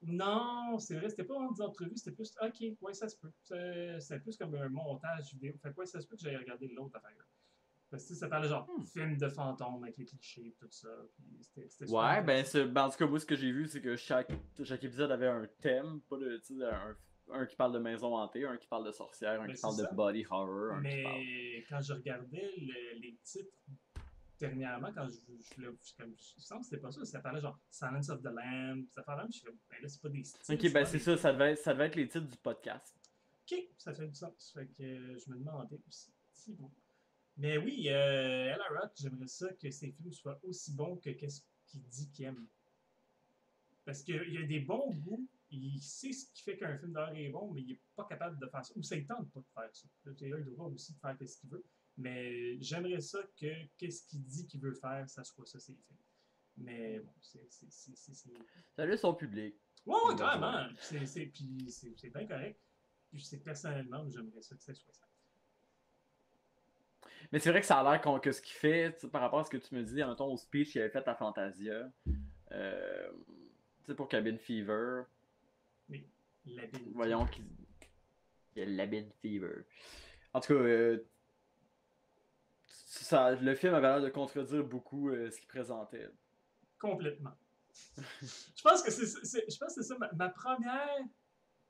Speaker 2: Non, c'est vrai, c'était pas vraiment des entrevues, c'était plus. Ok, ouais, ça se peut. C'était plus comme un montage vidéo. Fait que ouais, ça se peut que j'aille regarder l'autre affaire. Parce que ça parlait genre film de fantômes avec les clichés et tout ça. Puis c'était super
Speaker 1: Ouais,
Speaker 2: intéressant.
Speaker 1: ben, en tout cas, moi, ce que j'ai vu, c'est que chaque épisode avait un thème. Pas de, tu sais, un qui parle de maison hantée, un qui parle de sorcière, un
Speaker 2: Ben,
Speaker 1: qui
Speaker 2: c'est
Speaker 1: parle de
Speaker 2: ça.
Speaker 1: body horror, un qui parle.
Speaker 2: Mais quand je regardais les titres dernièrement, quand je me semble que c'était pas ça. Ça parlait genre Silence of the Lamb. Ça parlait même, je fais, ben là, c'est pas des styles.
Speaker 1: Ok, ben c'est ça, ça devait être les titres du podcast.
Speaker 2: Ok, ça fait du sens. Fait que je me demandais aussi. Si bon. Mais oui, Ella Roth, j'aimerais ça que ses films soient aussi bons que qu'est-ce qu'il dit qu'il aime. Parce qu'il a des bons goûts, il sait ce qui fait qu'un film d'horreur est bon, mais il n'est pas capable de faire ça. Ou ça ne tente pas de faire ça. Il a le droit aussi de faire ce qu'il veut. Mais j'aimerais ça que qu'est-ce qu'il dit qu'il veut faire, ça soit ça, ses films. Mais bon, c'est.
Speaker 1: Ça a son public.
Speaker 2: Ouais,
Speaker 1: Il va
Speaker 2: carrément.
Speaker 1: jouer.
Speaker 2: Puis c'est bien correct. Puis c'est personnellement, j'aimerais ça que ça soit ça.
Speaker 1: Mais c'est vrai que ça a l'air que ce qu'il fait, par rapport à ce que tu me dis, en au speech qu'il avait fait à Fantasia, tu sais, pour Cabin Fever.
Speaker 2: Mais l'habilité.
Speaker 1: Voyons qu'il y a Labin Fever. En tout cas, le film avait l'air de contredire beaucoup ce qu'il présentait.
Speaker 2: Complètement. Je pense que c'est ça. Ma première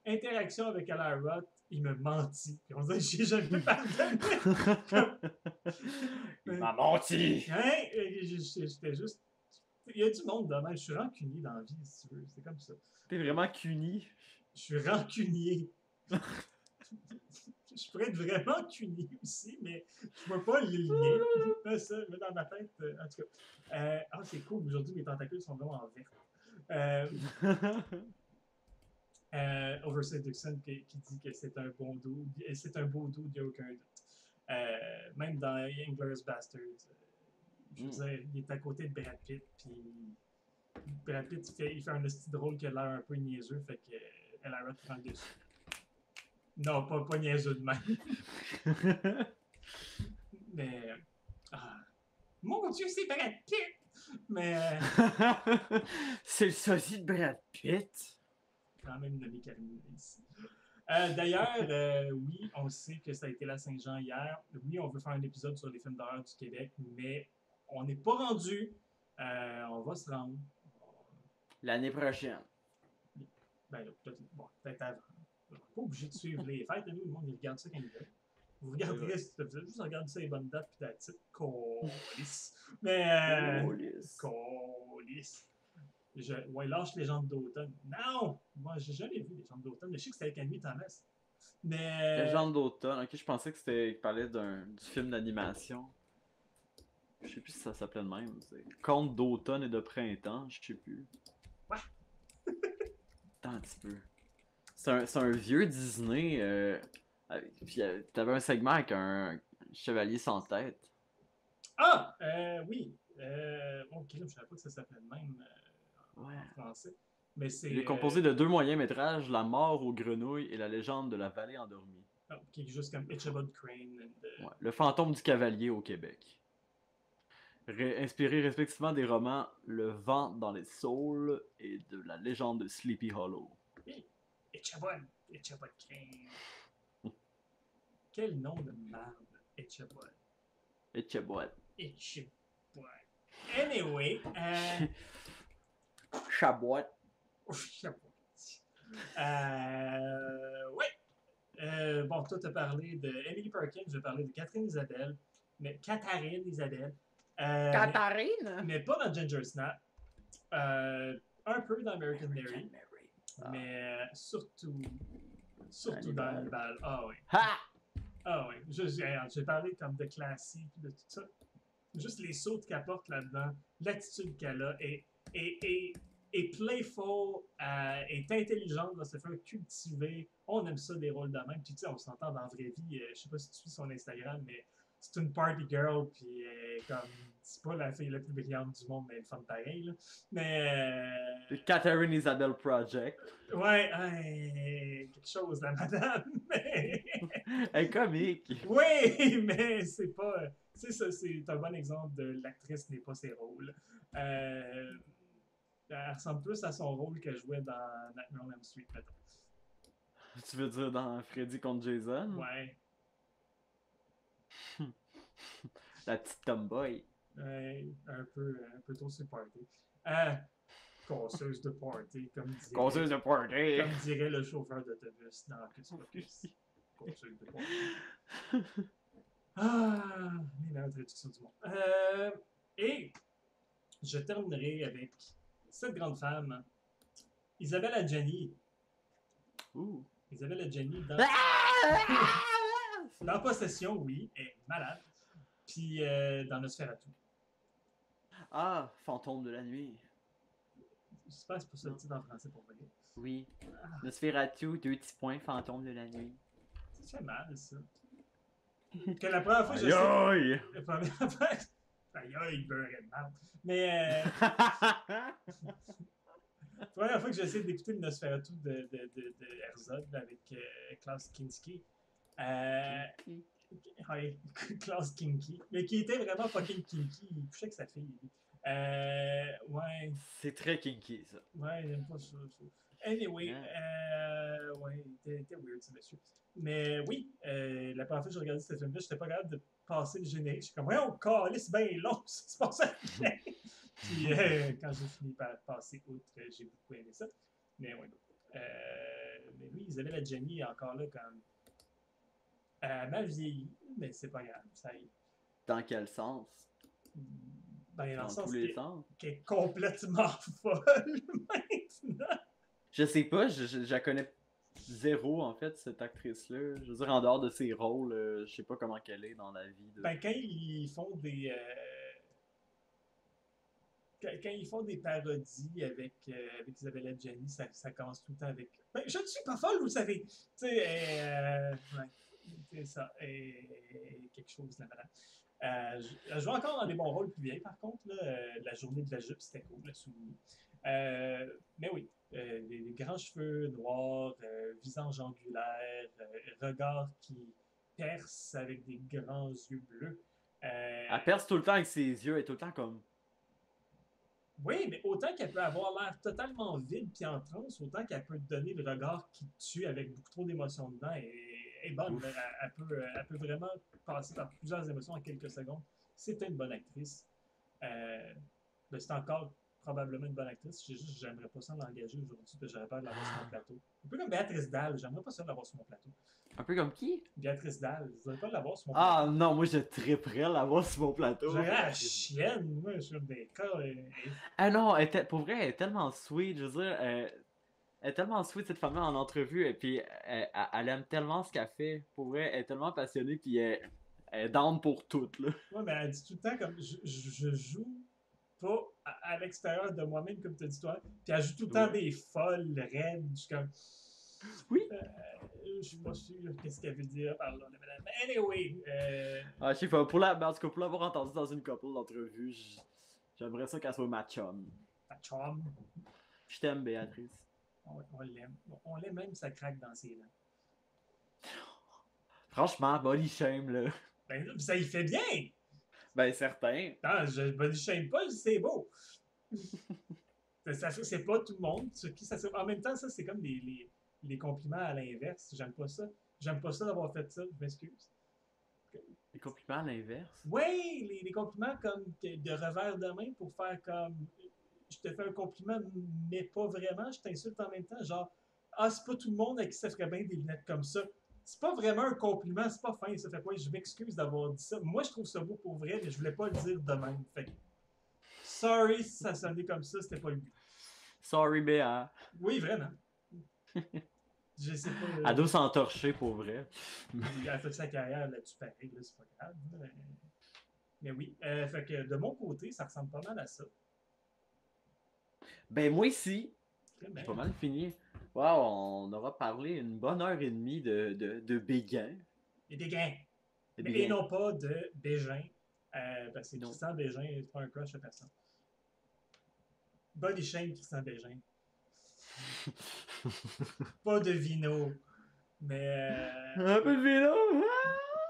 Speaker 2: interaction avec Eli Roth, il me mentit. Puis on dirait que j'ai jamais pardonné.
Speaker 1: Il m'a menti!
Speaker 2: Hein? J'étais juste. Il y a du monde demain. Je suis rancunier dans la vie, si tu veux. C'est comme ça.
Speaker 1: T'es vraiment cuni.
Speaker 2: Je suis rancunier. Je pourrais être vraiment cunier aussi, mais je ne peux pas le lier. Ça, mais dans ma tête, en tout cas. C'est cool. Aujourd'hui, mes tentacules sont vraiment en vert. Oversight Dixon qui dit que c'est un bon dos. C'est un beau dos, il n'y a aucun doute. Même dans Inglourious Basterds, je veux dire, il est à côté de Brad Pitt, puis Brad Pitt, il fait un petit drôle qui a l'air un peu niaiseux, fait que Ella Roth prend le dessus. Non, pas niaiseux de même. Mais Mon Dieu, c'est Brad Pitt! Mais
Speaker 1: C'est le sosie de Brad Pitt.
Speaker 2: quand même nommé Carmine ici. D'ailleurs, oui, on sait que ça a été la Saint-Jean hier. Oui, on veut faire un épisode sur les films d'horreur du Québec, mais on n'est pas rendu. On va se rendre.
Speaker 1: L'année prochaine.
Speaker 2: Ben là, peut-être avant. On n'est pas obligé de suivre les fêtes. Nous, le monde, il regarde ça quand il veut. Vous regarderez, vous avez juste regarder ça les bonnes dates, puis la petite colisse. Mais. Colisse. Ouais, lâche Légende d'automne. Non! Moi, j'ai jamais vu Légende d'automne. Mais je sais que c'était avec Annie Thomas. Mais.
Speaker 1: Légende d'automne. Ok, je pensais que c'était qu'il parlait du film d'animation. Je sais plus si ça s'appelait de même. C'est Conte d'automne et de printemps, je sais plus.
Speaker 2: Ouais.
Speaker 1: Attends un petit peu. C'est un vieux Disney. Puis t'avais un segment avec un chevalier sans tête.
Speaker 2: Ah! Oui. Bon, je savais pas que ça s'appelait de même
Speaker 1: Ouais.
Speaker 2: en français. Mais c'est.
Speaker 1: Il est composé de 2 moyens-métrages, La mort aux grenouilles et La légende de la vallée endormie.
Speaker 2: Qui est juste comme Ichabod Crane.
Speaker 1: Ouais. Le fantôme du cavalier au Québec. Inspiré respectivement des romans Le vent dans les saules et de la légende de Sleepy Hollow.
Speaker 2: Ichabod Crane. Quel nom de merde, Ichabod.
Speaker 1: Ichabod.
Speaker 2: Anyway.
Speaker 1: Chabot.
Speaker 2: Ouais. Bon, toi, tu as parlé de Emily Perkins, je vais parler de Catherine Isabelle. Mais Catherine Isabelle.
Speaker 1: Catherine?
Speaker 2: Mais pas dans Ginger Snap. Un peu dans American Mary. Mais surtout dans Hannibal. Ah oui.
Speaker 1: Ha!
Speaker 2: Ah oui. J'ai parlé comme de classique, de tout ça. Juste les sautes qu'elle porte là-dedans, l'attitude qu'elle a est playful, est intelligente, va se faire cultiver. On aime ça des rôles de même. Puis tu sais, on s'entend dans la vraie vie. Je sais pas si tu suis son Instagram, mais c'est une party girl, puis comme c'est pas la fille la plus brillante du monde, mais elle est fun pareil. Là. Mais
Speaker 1: The Catherine Isabelle Project.
Speaker 2: ouais, quelque chose la madame. Mais...
Speaker 1: Elle est comique.
Speaker 2: Oui, mais c'est pas. Tu sais, ça, c'est un bon exemple de l'actrice n'est pas ses rôles. Elle ressemble plus à son rôle qu'elle jouait dans Nightmare on Elm Street, mettons.
Speaker 1: Tu veux dire dans Freddy contre Jason?
Speaker 2: Ouais.
Speaker 1: La petite tomboy.
Speaker 2: Ouais, un peu trop sur le party. Casseuse de party, comme dirait.
Speaker 1: Causeuse de party.
Speaker 2: Comme dirait le chauffeur d'autobus dans Petit Focus. Casseuse de party. Ah, les meilleures traductions du monde. Et je terminerai avec cette grande femme, Isabelle Adjani. Isabelle Adjani dans Possession, oui, est malade. Puis dans Nosferatu.
Speaker 1: Ah, fantôme de la nuit.
Speaker 2: J'espère que c'est pour ça le titre en français pour vrai.
Speaker 1: Oui. Nosferatu, 2 petits points, fantôme de la nuit.
Speaker 2: Ça fait mal, ça. Que la première fois que je
Speaker 1: sais...
Speaker 2: La première fois... Aïe, il beurrait de mal. Mais... La première fois que j'ai essayé d'écouter le Nosferatu de Herzog avec Klaus Kinski. Ouais, Klaus Kinky. Mais qui était vraiment fucking kinky. Il couchait avec sa fille. Ouais.
Speaker 1: C'est très kinky, ça.
Speaker 2: Ouais, j'aime pas ça. Anyway, ouais, t'es weird, ce monsieur. Mais oui, la première fois que j'ai regardé ce film-là, j'étais pas capable de passer le générique. Je suis comme, ouais, on calisse, c'est bien long, c'est pas ça. Puis quand j'ai fini par passer outre, j'ai beaucoup aimé ça. Mais oui. Mais oui, Isabelle Adjani est encore là comme. Elle m'a vieilli, mais c'est pas grave, ça y est.
Speaker 1: Dans quel sens?
Speaker 2: Ben, dans le sens
Speaker 1: tous les sens.
Speaker 2: Qui est complètement folle maintenant.
Speaker 1: Je sais pas, je la connais zéro en fait, cette actrice-là. Je veux dire, en dehors de ses rôles, je sais pas comment qu'elle est dans la vie.
Speaker 2: Ben, quand ils font des. Quand ils font des parodies avec Isabelle Adjani, ça commence tout le temps avec. Ben, je ne suis pas folle, vous savez. Tu sais, ouais. C'est ça. Quelque chose, la madame. Je joue encore dans des bons rôles plus vieilles, par contre. Là, la journée de la jupe, c'était cool, le souvenir. Mais oui, les grands cheveux noirs, visage angulaire, regard qui perce avec des grands yeux bleus.
Speaker 1: Elle perce tout le temps avec ses yeux, elle est tout le temps comme.
Speaker 2: Oui, mais autant qu'elle peut avoir l'air totalement vide puis en transe, autant qu'elle peut te donner le regard qui te tue avec beaucoup trop d'émotions dedans. Et bonne, là.
Speaker 1: Ouf.
Speaker 2: Elle peut vraiment passer par plusieurs émotions en quelques secondes. C'est une bonne actrice. Euh, mais c'est encore probablement une bonne actrice. J'aimerais pas ça l'engager aujourd'hui, parce que j'aurais peur de l'avoir sur mon plateau. Un peu comme Béatrice Dalle, j'aimerais pas ça l'avoir sur mon plateau.
Speaker 1: Un peu comme qui?
Speaker 2: Béatrice Dalle, je voudrais pas l'avoir sur mon
Speaker 1: Ah
Speaker 2: plateau.
Speaker 1: non, moi je triperais l'avoir sur mon plateau.
Speaker 2: J'aurais la chienne, moi, je suis des cas.
Speaker 1: Ah non, pour vrai, elle est tellement sweet, je veux dire, elle est tellement sweet cette femme-là en entrevue, et puis elle aime tellement ce qu'elle fait. Pour vrai, elle est tellement passionnée, puis elle est down pour tout, là.
Speaker 2: Ouais, mais elle dit tout le temps comme je joue pas à l'extérieur de moi-même, comme tu as dit toi. Puis elle joue tout le temps
Speaker 1: Ouais.
Speaker 2: des folles, raides. Je suis comme.
Speaker 1: Oui.
Speaker 2: Je suis pas sûr qu'est-ce qu'elle veut dire par là. Mais anyway.
Speaker 1: Ah, je sais pas, en tout cas, pour l'avoir entendu dans une couple d'entrevues, j'aimerais ça qu'elle soit ma chum.
Speaker 2: Ta chum,
Speaker 1: Je t'aime, Béatrice.
Speaker 2: on l'aime. On l'aime même, ça craque dans ses dents.
Speaker 1: Franchement, body shame, là.
Speaker 2: Ben, ça y fait bien!
Speaker 1: Ben, certain.
Speaker 2: Non, je body shame pas, c'est beau. C'est pas tout le monde. En même temps, ça, c'est comme les compliments à l'inverse. J'aime pas ça. J'aime pas ça d'avoir fait ça, je m'excuse.
Speaker 1: Les compliments à l'inverse.
Speaker 2: Oui, les compliments comme de revers de main pour faire comme je te fais un compliment, mais pas vraiment, je t'insulte en même temps. Genre, ah, c'est pas tout le monde à qui ça ferait bien des lunettes comme ça. C'est pas vraiment un compliment, c'est pas fin. Ça fait quoi? Je m'excuse d'avoir dit ça. Moi, je trouve ça beau pour vrai, mais je voulais pas le dire de même. Fait que, sorry si ça sonnait comme ça, c'était pas le but.
Speaker 1: Sorry, Béa.
Speaker 2: Oui, vraiment. Je sais pas.
Speaker 1: Elle doit s'entorcher pour vrai.
Speaker 2: Elle a fait sa carrière là-dessus pareil, là, c'est pas grave. Mais oui. Fait que de mon côté, ça ressemble pas mal à ça.
Speaker 1: Ben, moi ici,
Speaker 2: Très
Speaker 1: j'ai
Speaker 2: bien.
Speaker 1: pas mal fini. Wow, on aura parlé une bonne heure et demie de Béguin.
Speaker 2: Et des gains.
Speaker 1: De
Speaker 2: Et
Speaker 1: Béguin.
Speaker 2: non pas de Bégin. Parce que
Speaker 1: Non.
Speaker 2: Christian Bégin n'est pas un crush de personne. Body shame, Christian Bégin. Pas de vino. Mais.
Speaker 1: Un peu de vélo.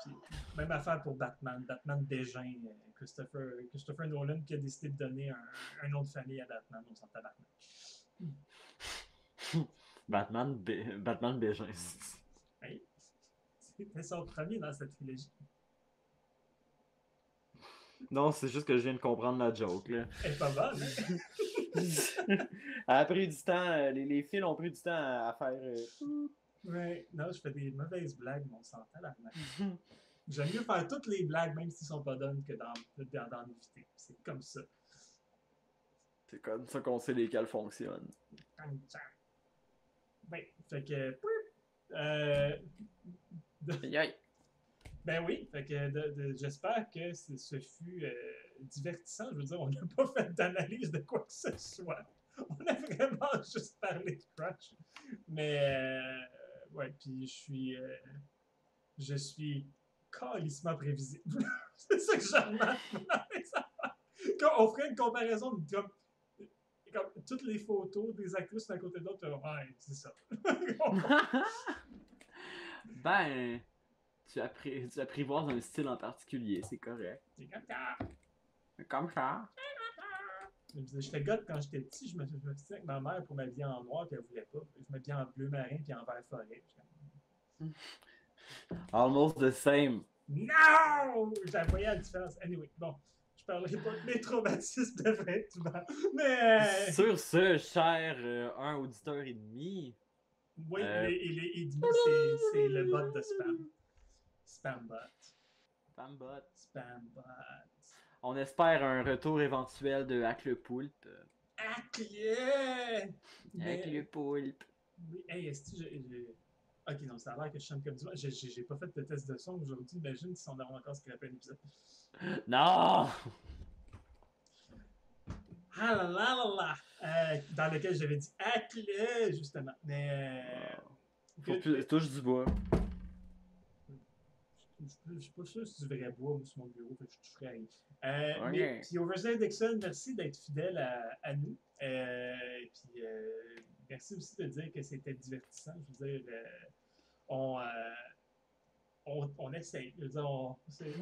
Speaker 2: Puis, même affaire pour Batman. Batman Bégin. Christopher Nolan qui a décidé de donner un nom de famille à Batman. On s'en tabarnak.
Speaker 1: Batman Bégin.
Speaker 2: Hey, c'était son premier dans cette trilogie.
Speaker 1: Non, c'est juste que je viens de comprendre la joke, là.
Speaker 2: Elle est pas bonne, hein?
Speaker 1: Elle a pris du temps, les fils ont pris du temps à faire.
Speaker 2: Ouais, non, je fais des mauvaises blagues, mais on s'entend là. J'aime mieux faire toutes les blagues, même s'ils sont pas bonnes, que d'en éviter. C'est comme ça.
Speaker 1: C'est comme ça qu'on sait lesquels fonctionnent.
Speaker 2: Ben, fait que. Euh,
Speaker 1: Aïe, aïe.
Speaker 2: ben oui, fait que j'espère que ce fut divertissant. Je veux dire, on n'a pas fait d'analyse de quoi que ce soit. On a vraiment juste parlé de Crush. Mais, ouais, puis je suis calissement prévisible. C'est ça que je remarque dans les affaires. Quand on ferait une comparaison comme toutes les photos des actrices d'un côté de l'autre, ouais, c'est ça.
Speaker 1: Ben, tu apprivoises un style en particulier, c'est correct.
Speaker 2: C'est comme ça.
Speaker 1: Comme ça.
Speaker 2: J'étais goth quand j'étais petit, je me suis avec ma mère pour m'habiller en noir, puis elle voulait pas. Je m'habillais en bleu marin puis en vert forêt.
Speaker 1: Almost the same.
Speaker 2: Non! J'avais voyé la différence. Anyway, bon, je parlerai pas de mes traumatismes de vêtements, mais...
Speaker 1: Sur ce, cher un auditeur et demi.
Speaker 2: Oui, et demi, c'est le bot de spam. Spambot.
Speaker 1: Fambot.
Speaker 2: Spambot.
Speaker 1: On espère un retour éventuel de Hack le Poulpe.
Speaker 2: Hack le!
Speaker 1: Hack le Poulpe.
Speaker 2: Oui, hey, est-ce que Ok, non, ça a l'air que je chante comme du monde. J'ai pas fait de test de son aujourd'hui. Imagine si on a encore scrappé un épisode.
Speaker 1: Non!
Speaker 2: Ah là là là là! Dans lequel j'avais dit hack-le, justement. Mais.
Speaker 1: Touche du bois.
Speaker 2: Je suis pas sûr si c'est du vrai bois ou sur mon bureau, fait que je toucherai à rien.
Speaker 1: Okay.
Speaker 2: Puis Oversay Dixon, merci d'être fidèle à nous. Puis merci aussi de dire que c'était divertissant. Je veux dire, on on essaye. Je veux dire, tu sais, je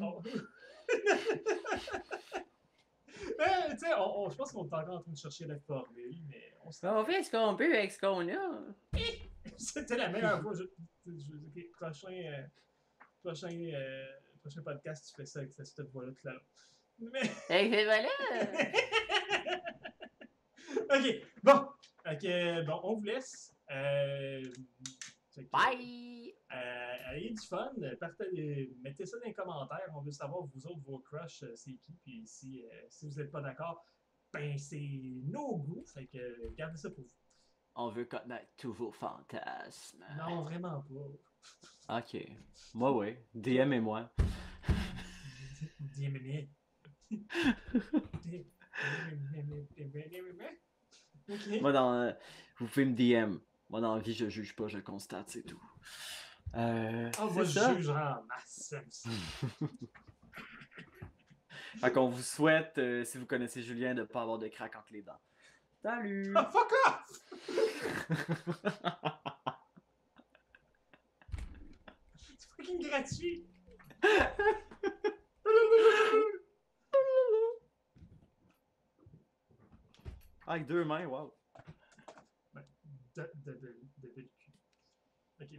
Speaker 2: pense qu'on est encore en train de chercher la formule, mais on se
Speaker 3: On fait ce qu'on peut avec ce qu'on a.
Speaker 2: C'était la meilleure fois. Ok, prochain podcast, tu fais ça avec cette voix-là tout à l'heure. Mais...
Speaker 3: Et voilà.
Speaker 2: ok, bon. Bon, on vous laisse.
Speaker 3: Bye!
Speaker 2: Ayez du fun. Mettez ça dans les commentaires. On veut savoir, vous autres, vos crushs, c'est qui. Puis si vous n'êtes pas d'accord, ben c'est nos goûts. Fait que gardez ça pour vous.
Speaker 1: On veut connaître tous vos fantasmes.
Speaker 2: Non, vraiment pas.
Speaker 1: Ok. Moi, oui. DM et moi.
Speaker 2: DM. Ok.
Speaker 1: Moi, vous pouvez me DM. Moi, dans la vie, je juge pas, je constate, c'est tout.
Speaker 2: Moi,
Speaker 1: c'est
Speaker 2: je
Speaker 1: ça.
Speaker 2: jugerai en masse.
Speaker 1: Fait qu'on vous souhaite, si vous connaissez Julien, de ne pas avoir de crack entre les dents. Salut!
Speaker 2: Oh, fuck off! C'est fucking gratuit!
Speaker 1: Avec 2 mains, wow!
Speaker 2: De cul. Ok.